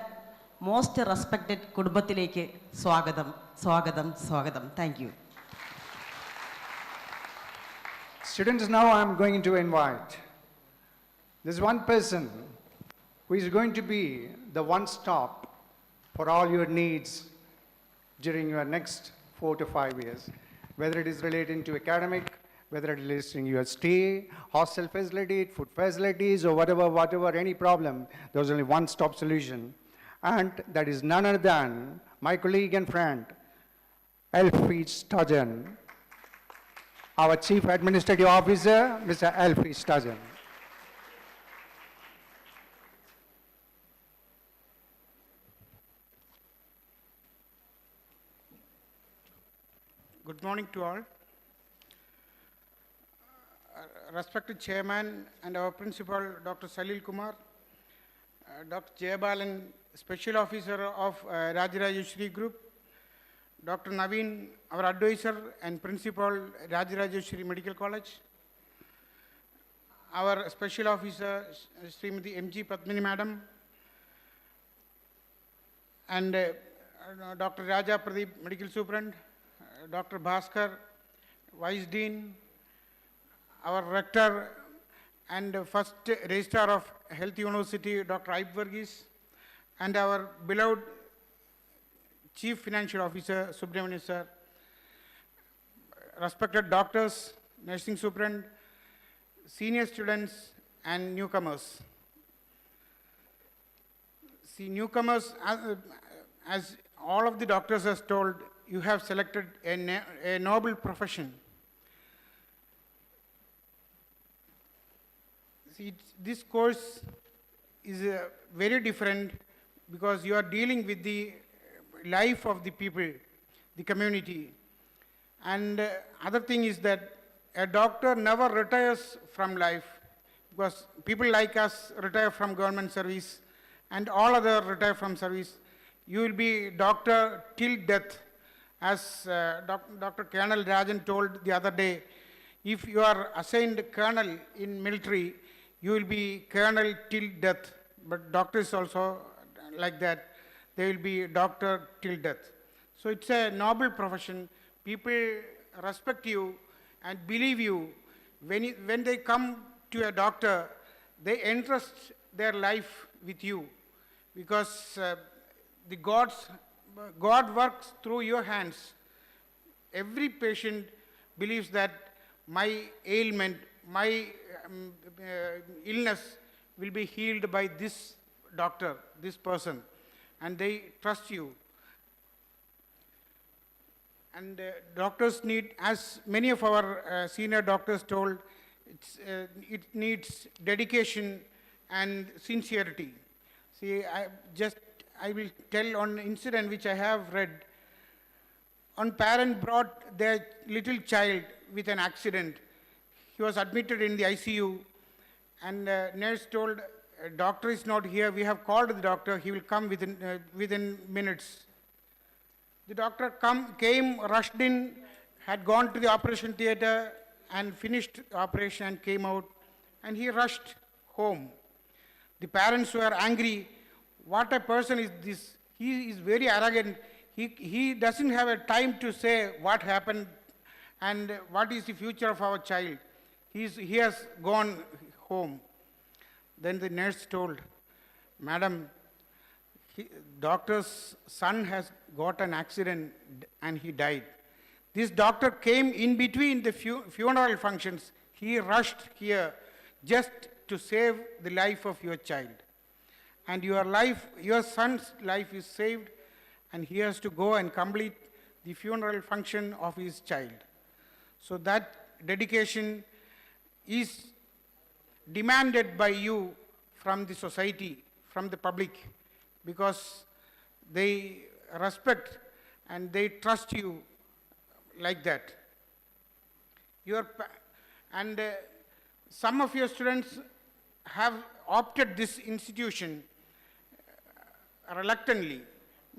മോസ്റ്റ് റെസ്പെക്റ്റഡ് കുടുംബത്തിലേക്ക് സ്വാഗതം സ്വാഗതം സ്വാഗതം. Thank you. Students, now I am going to invite this one person who is going to be the one stop for all your needs during your next 4 to 5 years, whether it is relating to academic, whether it is in your stay, hostel facility, food facilities, or whatever, any problem, there's only one stop solution. And that is none other than my colleague and friend, Elfie Sturgeon, our Chief Administrative Officer, Mr. Elfie Sturgeon. Good morning to all. Respected Chairman and our Principal, Dr. Salil Kumar, Dr. Jayabalan, Special Officer of Rajarajeshwari Group, Dr. Naveen, our Advisor and Principal, Rajarajeshwari Medical College, our Special Officer, Srimati M.G. Padmini Madam, and Dr. Raja Pradeep, Medical Superintendent, Dr. Bhaskar, Vice Dean, our Rector and first Registrar of Health University, Dr. Aib Varghese, and our beloved Chief Financial Officer, Subramanian Sir, respected doctors, nursing superintendent, senior students, and newcomers. See, newcomers, as all of the doctors have told, you have selected a noble profession. See, this course is very different because you are dealing with the life of the people, the community. And other thing is that a doctor never retires from life, because people like us retire from government service and all other retire from service. You will be doctor till death. As Dr. Colonel Rajan told the other day, if you are assigned colonel in military, you will be colonel till death. But doctors also like that. They will be doctor till death. So it's a noble profession. People respect you and believe you. When they come to a doctor, they entrust their life with you. because God works through your hands. Every patient believes that my ailment, my illness will be healed by this doctor, this person, and they trust you. And doctors need, as many of our senior doctors told, it needs dedication and sincerity. See, I will tell on an incident which I have read. One parent brought their little child with an accident. He was admitted in the ICU, and nurse told, doctor is not here, we have called the doctor, he will come within minutes. The doctor came, rushed in, had gone to the operation theater and finished the operation and came out, and he rushed home. The parents were angry. What a person is this? He is very arrogant. He doesn't have a time to say what happened and what is the future of our child. He has gone home. Then the nurse told, Madam, doctor's son has got an accident and he died. This doctor came in between the funeral functions. He rushed here just to save the life of your child. And your son's life is saved, and he has to go and complete the funeral function of his child. So that dedication is demanded by you from the society, from the public, because they respect and they trust you like that. Some of your students have opted this institution reluctantly,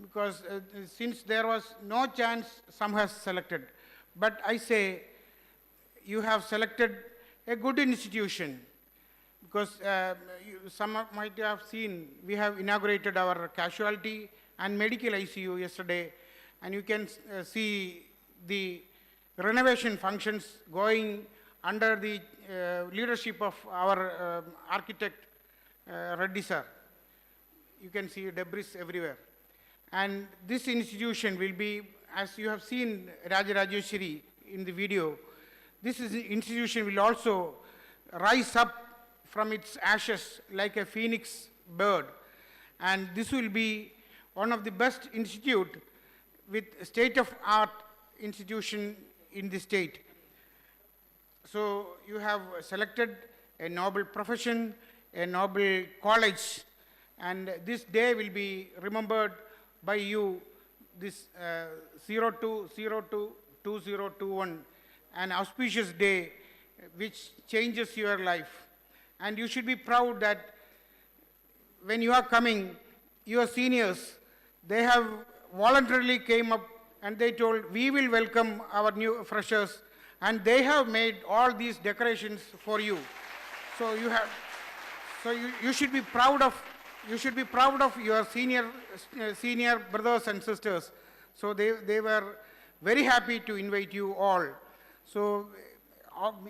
because since there was no chance, some has selected. But I say, you have selected a good institution, because some might have seen, we have inaugurated our casualty and medical ICU yesterday, and you can see the renovation functions going under the leadership of our architect, Reddy sir. You can see debris everywhere. And this institution will be, as you have seen Rajarajeshwari in the video, this institution will also rise up from its ashes like a phoenix bird. And this will be one of the best institute with state-of-art institution in the state. So you have selected a noble profession, a noble college, and this day will be remembered by you, this 02/02/2021, an auspicious day which changes your life. And you should be proud that when you are coming, your seniors, they have voluntarily came up and they told, we will welcome our new freshers, and they have made all these decorations for you. So you should be proud of your senior brothers and sisters. So they were very happy to invite you all. So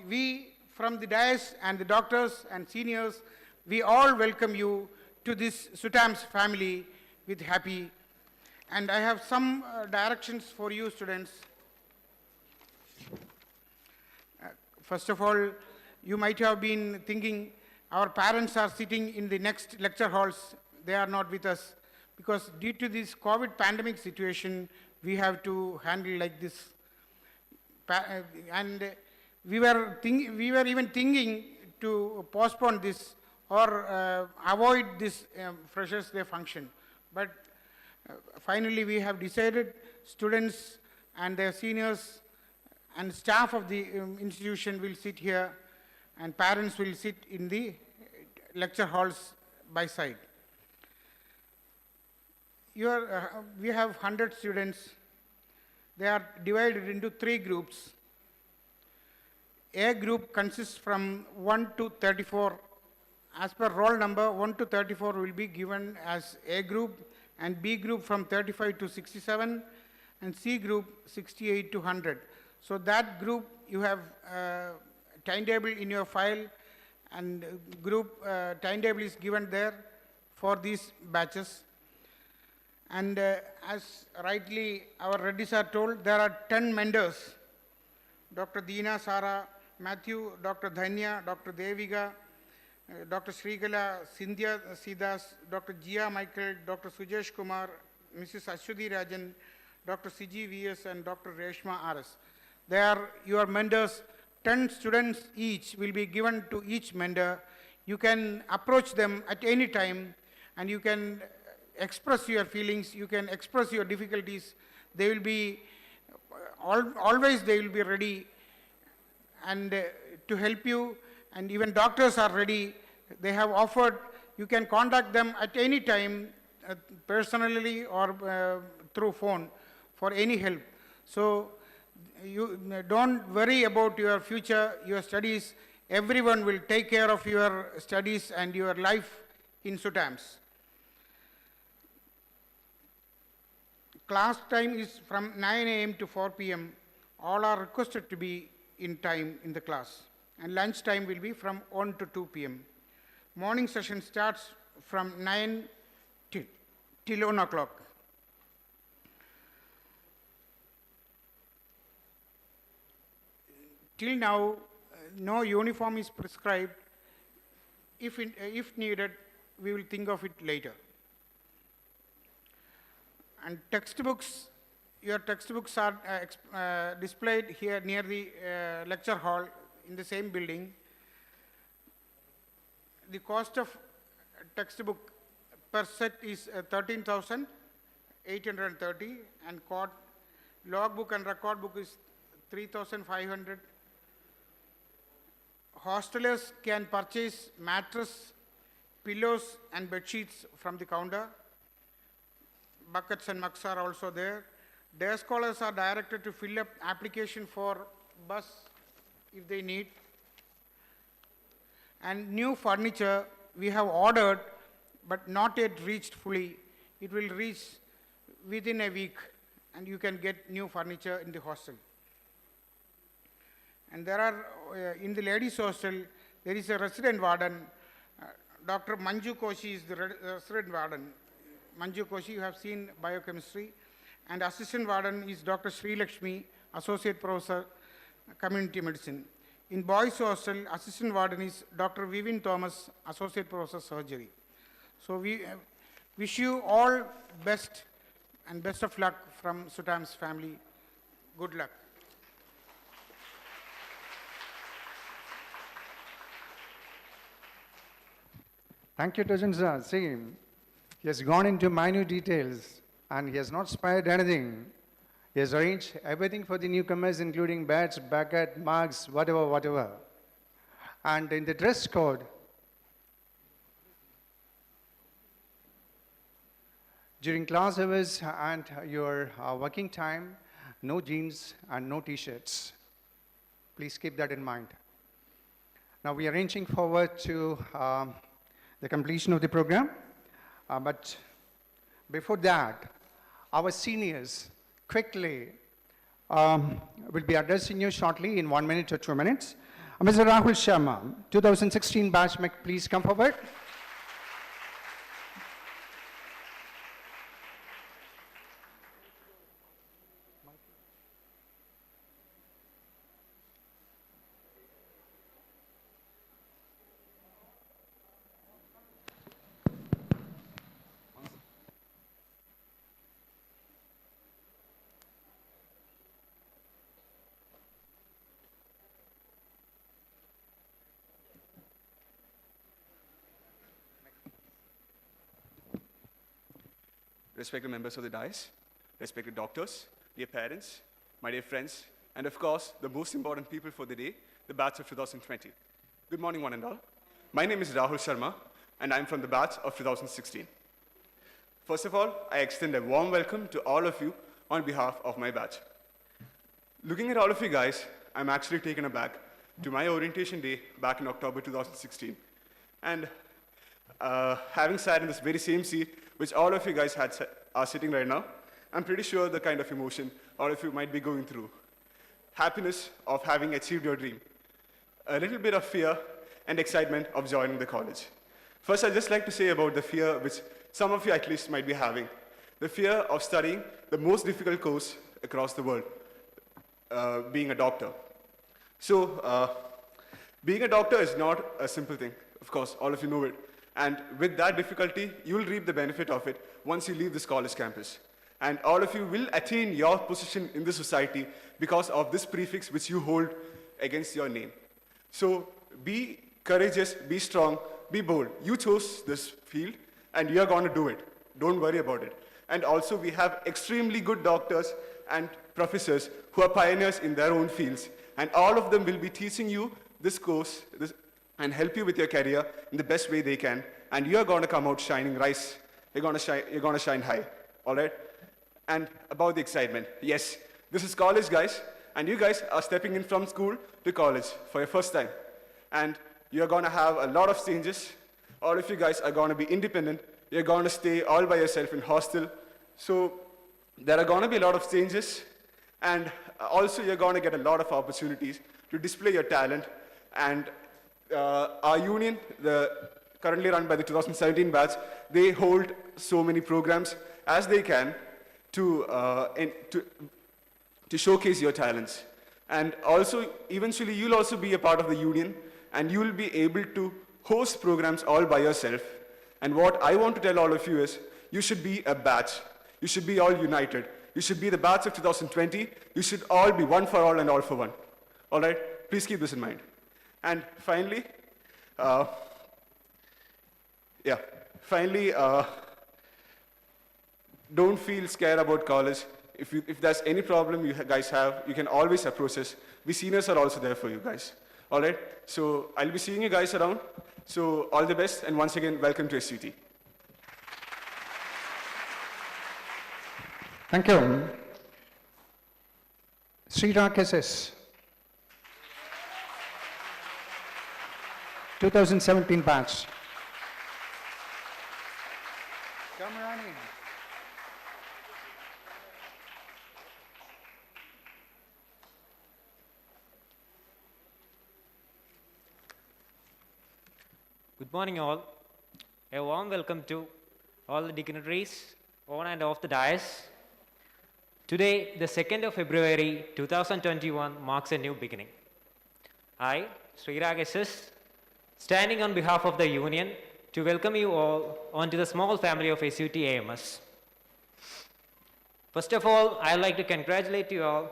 we from the dais and the doctors and seniors, we all welcome you to this SUTAMS family with happy. And I have some directions for you students. First of all, you might have been thinking our parents are sitting in the next lecture halls. They are not with us because due to this COVID pandemic situation, we have to handle like this. And we were even thinking to postpone this or avoid this Freshers' Day function. But finally, we have decided students and their seniors and staff of the institution will sit here, and parents will sit in the lecture halls by side. We have 100 students. They are divided into 3 groups. A group consists from 1 to 34. As per roll number, 1 to 34 will be given as A group, and B group from 35 to 67, and C group 68 to 100. So that group, you have timetable in your file, and group timetable is given there for these batches. And as rightly our Reddys are told, there are 10 mentors. Dr. Deena Sara, Matthew, Dr. Dhanya, Dr. Devika, Dr. Srikala, Cynthia Sidas, Dr. Jia Michael, Dr. Sujesh Kumar, Mrs. Ashwati Rajan, Dr. CG VS, and Dr. Reshma RS. They are your mentors. 10 students each will be given to each mentor. You can approach them at any time and you can express your feelings, you can express your difficulties. They will be, always they will be ready and to help you, and even doctors are ready. They have offered, you can contact them at any time personally or through phone for any help. So you don't worry about your future, your studies. Everyone will take care of your studies and your life in SUTAMS. Class time is from 9 a.m. to 4 p.m. All are requested to be in time in the class. And lunch time will be from 1 to 2 p.m. Morning session starts from 9 till 1 o'clock. Till now, no uniform is prescribed. If needed, we will think of it later. And textbooks, your textbooks are displayed here near the lecture hall in the same building. The cost of textbook per set is 13,830, and logbook and record book is 3,500. Hostelers can purchase mattress, pillows, and bed sheets from the counter. Buckets and mugs are also there. Day scholars are directed to fill up application for bus if they need. And new furniture we have ordered but not yet reached fully. It will reach within a week and you can get new furniture in the hostel. And there are, in the ladies' hostel, there is a resident warden. Dr. Manju Koshi is the resident warden. Manju Koshi, you have seen biochemistry. And assistant warden is Dr. Sri Lakshmi, associate professor, community medicine. In boys' hostel, assistant warden is Dr. Vivin Thomas, associate professor, surgery. So we wish you all best and best of luck from SUTAMS family. Good luck. Thank you, Tajan. See, he has gone into minute details and he has not spared anything. He has arranged everything for the newcomers, including beds, bucket, mugs, whatever. And in the dress code, during class hours and your working time, no jeans and no t-shirts. Please keep that in mind. Now we are inching forward to the completion of the program. But before that, our seniors quickly will be addressing you shortly in 1 minute or 2 minutes. Mr. Rahul Sharma, 2016 batch, please come forward. Respected members of the dais, respected doctors, dear parents, my dear friends, and of course, the most important people for the day, the batch of 2020. Good morning, one and all. My name is Rahul Sharma, and I'm from the batch of 2016. First of all, I extend a warm welcome to all of you on behalf of my batch. Looking at all of you guys, I'm actually taken aback to my orientation day back in October 2016. And having sat in this very same seat, which all of you guys are sitting right now, I'm pretty sure the kind of emotion all of you might be going through. Happiness of having achieved your dream. A little bit of fear and excitement of joining the college. First, I'd just like to say about the fear which some of you at least might be having. The fear of studying the most difficult course across the world, being a doctor. So, being a doctor is not a simple thing. Of course, all of you know it. And with that difficulty, you will reap the benefit of it once you leave this college campus. And all of you will attain your position in the society because of this prefix which you hold against your name. So be courageous, be strong, be bold. You chose this field and you're going to do it. Don't worry about it. And also we have extremely good doctors and professors who are pioneers in their own fields. And all of them will be teaching you this course and help you with your career in the best way they can. And you're going to come out shining, rise. You're going to shine high. All right? And about the excitement. Yes, this is college, guys. And you guys are stepping in from school to college for your first time. And you're going to have a lot of changes. All of you guys are going to be independent. You're going to stay all by yourself in hostel. So there are going to be a lot of changes. And also you're going to get a lot of opportunities to display your talent. And our union, currently run by the 2017 batch, they hold so many programs as they can to showcase your talents. And also, eventually, you'll also be a part of the union, and you'll be able to host programs all by yourself. And what I want to tell all of you is, you should be a batch. You should be all united. You should be the batch of 2020. You should all be one for all and all for one. All right? Please keep this in mind. And finally, don't feel scared about college. If there's any problem you guys have, you can always approach us. We seniors are also there for you guys. All right? So I'll be seeing you guys around. So all the best, and once again, welcome to SUT. Thank you. Srirag SS. 2017 batch. Come running. Good morning all. A warm welcome to all the dignitaries on and off the dais. Today, the 2nd of February 2021 marks a new beginning. I, Srirag SS, standing on behalf of the union to welcome you all onto the small family of SUT AMS. First of all, I'd like to congratulate you all.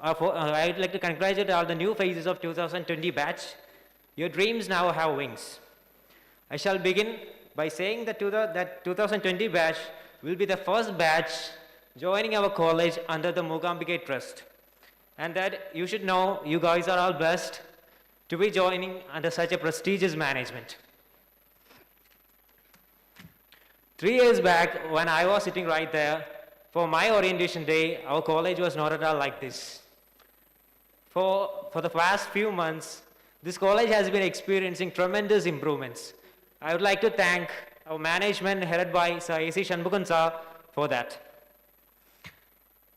I'd like to congratulate all the new faces of 2020 batch. Your dreams now have wings. I shall begin by saying that 2020 batch will be the first batch joining our college under the Mookambike Trust. And that you should know you guys are all blessed to be joining under such a prestigious management. 3 years back, when I was sitting right there, for my orientation day, our college was not at all like this. For the past few months, this college has been experiencing tremendous improvements. I would like to thank our management headed by Sir A.C. Shanmugan sir for that.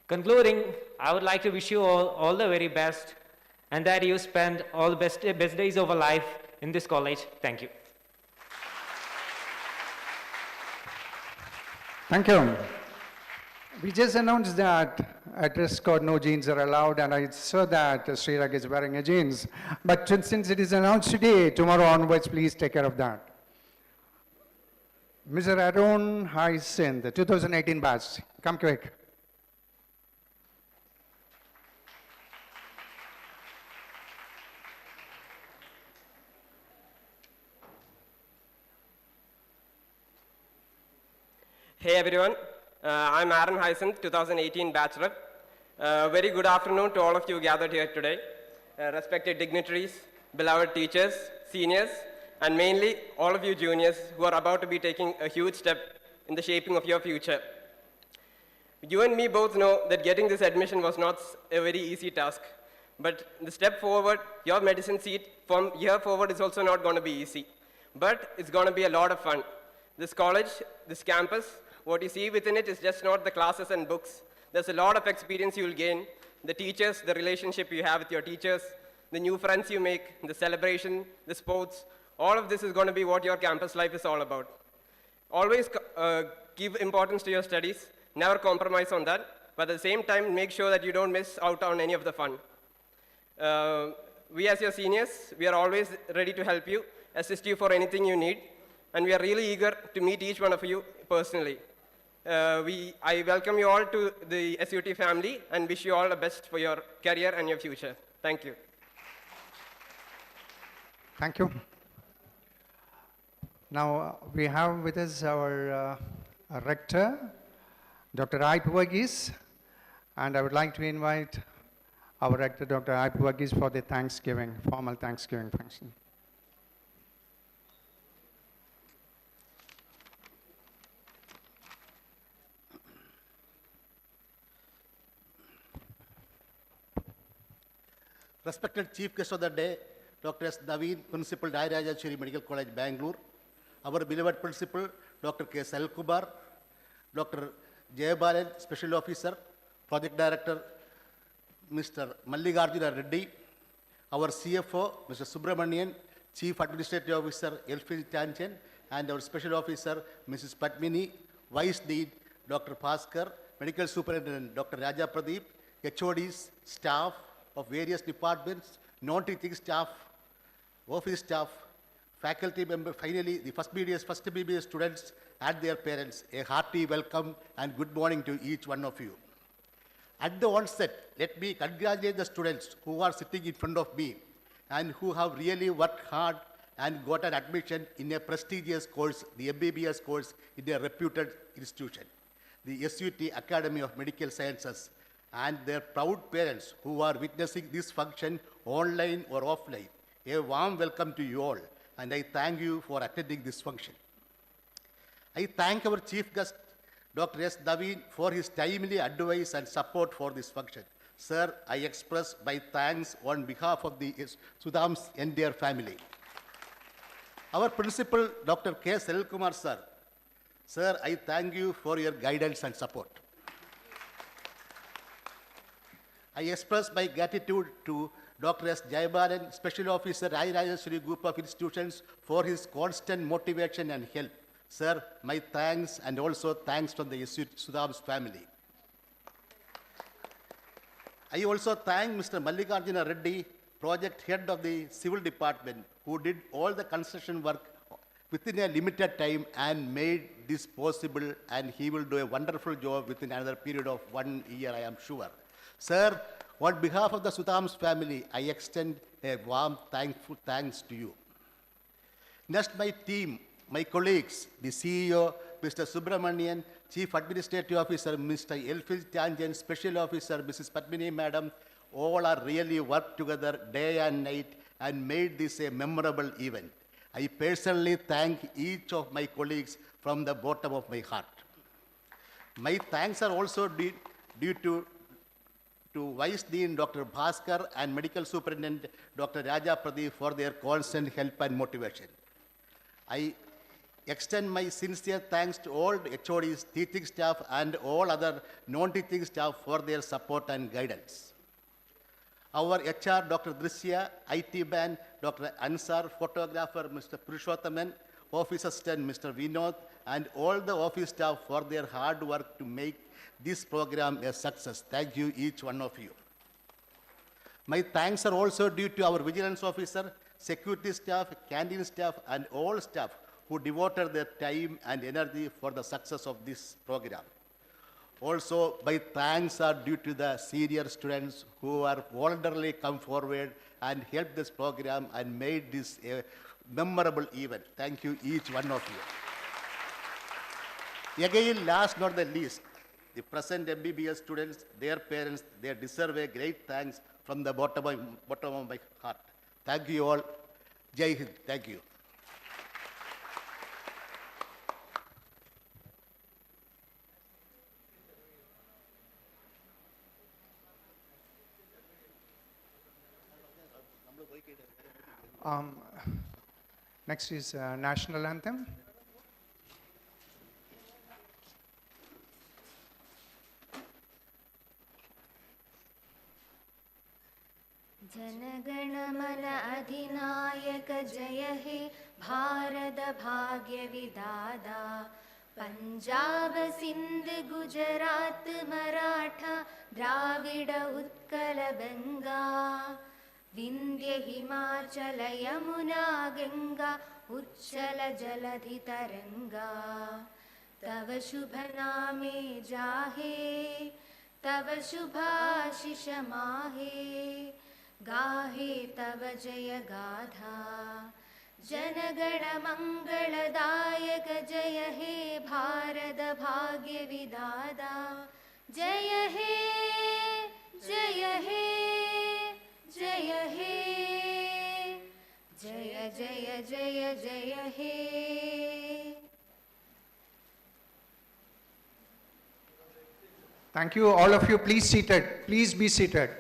Concluding, I would like to wish you all the very best, and that you spend all the best days of your life in this college. Thank you. Thank you. We just announced that at dress code no jeans are allowed, and I saw that Srirag is wearing a jeans. But since it is announced today, tomorrow onwards, please take care of that. Mr. Arun Hyacinth, the 2018 batch, come quick. Hey everyone, I'm Arun Hyacinth, 2018 bachelor. Very good afternoon to all of you gathered here today. Respected dignitaries, beloved teachers, seniors, and mainly all of you juniors who are about to be taking a huge step in the shaping of your future. You and me both know that getting this admission was not a very easy task. But the step forward, your medicine seat from here forward is also not going to be easy. But it's going to be a lot of fun. This college, this campus, what you see within it is just not the classes and books. There's a lot of experience you'll gain. The teachers, the relationship you have with your teachers, the new friends you make, the celebration, the sports, All of this is going to be what your campus life is all about. Always give importance to your studies, never compromise on that, but at the same time, make sure that you don't miss out on any of the fun. We as your seniors, we are always ready to help you, assist you for anything you need, and we are really eager to meet each one of you personally. I welcome you all to the SUT family and wish you all the best for your career and your future. Thank you. Thank you. Now we have with us our rector, Dr. Aip Verghese, and I would like to invite our rector, Dr. Aip Verghese, for the Thanksgiving, formal Thanksgiving function. Respected Chief Guest of the Day, Dr. S. Naveen, Principal, Dairajashri Medical College, Bangalore. Our beloved Principal, Dr. K. Salkumar, Dr. Jayabalan, Special Officer, Project Director, Mr. Mallikarjuna Reddy, our CFO, Mr. Subramanian, Chief Administrative Officer, Elfin Tanchan, and our Special Officer, Mrs. Padmini, Vice Dean, Dr. Bhaskar, Medical Superintendent, Dr. Raja Pradeep, HODs, staff of various departments, non-teaching staff, office staff, faculty members, finally the first MBBS students and their parents, a hearty welcome and good morning to each one of you. At the onset, let me congratulate the students who are sitting in front of me and who have really worked hard and got an admission in a prestigious course, the MBBS course in a reputed institution, the SUT Academy of Medical Sciences, and their proud parents who are witnessing this function online or offline. A warm welcome to you all, and I thank you for attending this function. I thank our chief guest, Dr. S. Naveen, for his timely advice and support for this function. Sir, I express my thanks on behalf of the SUTAMS entire family. Our principal, Dr. K. Selkumar, sir. Sir, I thank you for your guidance and support. I express my gratitude to Dr. S. Jayabalan, Special Officer, Dairajashri Group of Institutions, for his constant motivation and help. Sir, my thanks, and also thanks from the SUTAMS family. I also thank Mr. Mallikarjuna Reddy, project head of the Civil Department, who did all the construction work within a limited time and made this possible, and he will do a wonderful job within another period of 1 year, I am sure. Sir, on behalf of the SUTAMS family, I extend a warm thanks to you. Next, my team, my colleagues, the CEO, Mr. Subramanian, Chief Administrative Officer, Mr. Elfin Tanjan, Special Officer, Mrs. Padmini Madam, all are really worked together day and night and made this a memorable event. I personally thank each of my colleagues from the bottom of my heart. My thanks are also due to Vice Dean Dr. Bhaskar and Medical Superintendent Dr. Raja Pradeep for their constant help and motivation. I extend my sincere thanks to all HODs, teaching staff, and all other non-teaching staff for their support and guidance. Our HR, Dr. Drishya, IT man, Dr. Ansar, photographer, Mr. Purushothaman, office assistant, Mr. Vinod, and all the office staff for their hard work to make this program a success. Thank you, each one of you. My thanks are also due to our vigilance officer, security staff, canteen staff, and all staff who devoted their time and energy for the success of this program. Also, my thanks are due to the senior students who are voluntarily come forward and helped this program and made this a memorable event. Thank you, each one of you. Again, last not the least, the present MBBS students, their parents, they deserve a great thanks from the bottom of my heart. Thank you all. Jai Hind. Thank you. Next is National Anthem. जनगणमन अधिनायक जय हे भारत भाग्य विधाता पंजाब सिंध गुजरात मराठा द्राविड उत्कल बंगा विंध्य हिमाचल यमुना गंगा उच्चल जलधि तरंगा तव शुभ नामे जाहे तव शुभाशिष माहे गाहे तव जय गाथा जनगण मंगलदायक जय हे भारत भाग्य विधाता जय हे जय हे जय हे जय जय जय जय हे. Thank you, all of you. Please seated. Please be seated.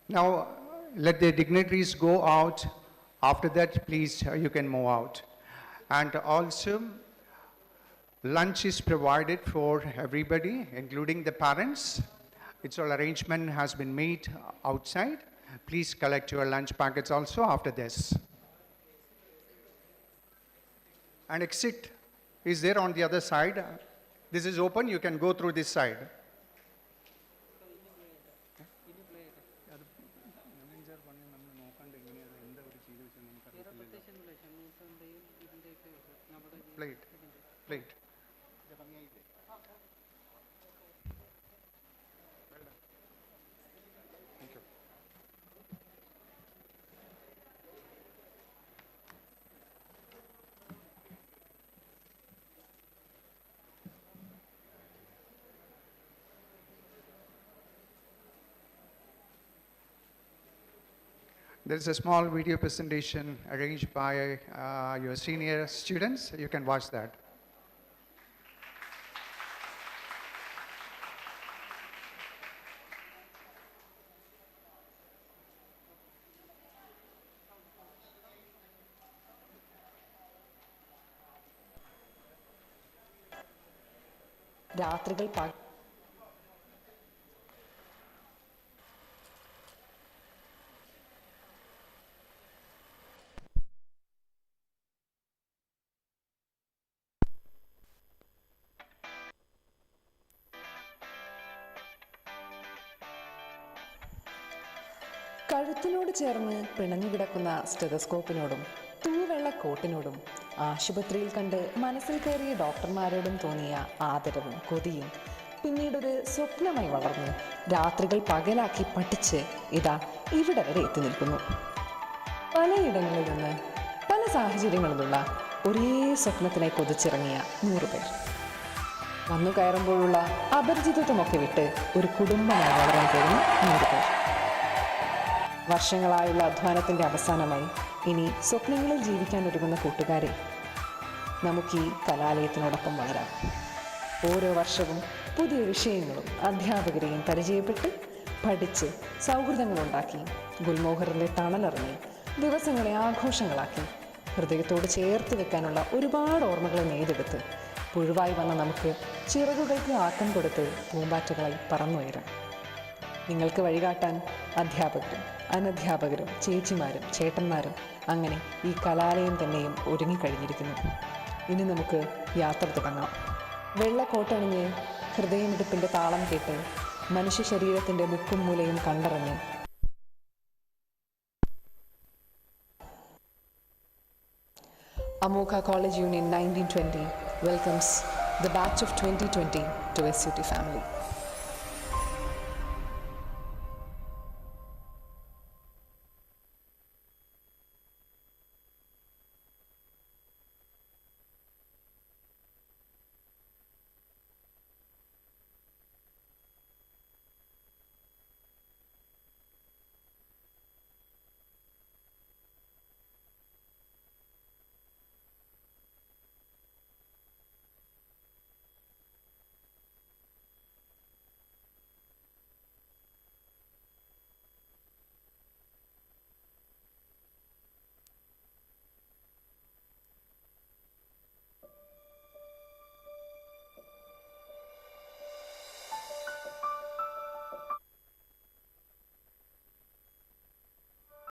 Now, let the dignitaries go out. After that, please, you can move out. And also, lunch is provided for everybody, including the parents. Its all arrangement has been made outside. Please collect your lunch packets also after this. And exit is there on the other side. This is open, you can go through this side. Plate. Thank you. There is a small video presentation arranged by your senior students. You can watch that. രാത്രികൾ കഴുത്തിനോട് ചേർന്ന് പിണഞ്ഞുകിടക്കുന്ന സ്റ്റെതസ്കോപ്പിനോടും തൂവെള്ള കോട്ടിനോടും ആശുപത്രിയിൽ കണ്ട് മനസ്സിൽ കയറിയ ഡോക്ടർമാരോടും തോന്നിയ ആദരവും കൊതിയും പിന്നീടൊരു സ്വപ്നമായി വളർന്ന് രാത്രികൾ പകലാക്കി പഠിച്ച് ഇതാ ഇവിടെ വരെ എത്തി നിൽക്കുന്നു. പലയിടങ്ങളിൽ നിന്ന് പല സാഹചര്യങ്ങളിലുള്ള ഒരേ സ്വപ്നത്തിനായി കൊതിച്ചിറങ്ങിയ 100 പേർ വന്നു കയറുമ്പോഴുള്ള അപരിചിതത്വമൊക്കെ വിട്ട് ഒരു കുടുംബമായി വളരാൻ പോകുന്ന 100 പേർ. വർഷങ്ങളായുള്ള അധ്വാനത്തിൻ്റെ അവസാനമായി ഇനി സ്വപ്നങ്ങളിൽ ജീവിക്കാൻ ഒരുങ്ങുന്ന കൂട്ടുകാരെ, നമുക്ക് ഈ കലാലയത്തിനോടൊപ്പം വളരാം. ഓരോ വർഷവും പുതിയ വിഷയങ്ങളും അധ്യാപകരെയും പരിചയപ്പെട്ട് പഠിച്ച് സൗഹൃദങ്ങളുണ്ടാക്കി ഗുൽമോഹറിലെ തണലറിഞ്ഞ് ദിവസങ്ങളെ ആഘോഷങ്ങളാക്കി ഹൃദയത്തോട് ചേർത്ത് വെക്കാനുള്ള ഒരുപാട് ഓർമ്മകളെ നേടിയെടുത്ത് പുഴുവായി വന്ന നമുക്ക് ചിറകുകൾക്ക് ആക്കം കൊടുത്ത് പൂമ്പാറ്റകളായി പറന്നുയരാം. നിങ്ങൾക്ക് വഴികാട്ടാൻ അധ്യാപകരും അനധ്യാപകരും ചേച്ചിമാരും ചേട്ടന്മാരും അങ്ങനെ ഈ കലാലയം തന്നെയും ഒരുങ്ങിക്കഴിഞ്ഞിരിക്കുന്നു. ഇനി നമുക്ക് യാത്ര തുടങ്ങാം. വെള്ളക്കോട്ടണിഞ്ഞ് ഹൃദയമിടിപ്പിൻ്റെ താളം കേട്ട് മനുഷ്യ ശരീരത്തിൻ്റെ മുക്കും മൂലയും കണ്ടറിഞ്ഞ് Amokha College Union 1920 welcomes the batch of 2020 to SUT family.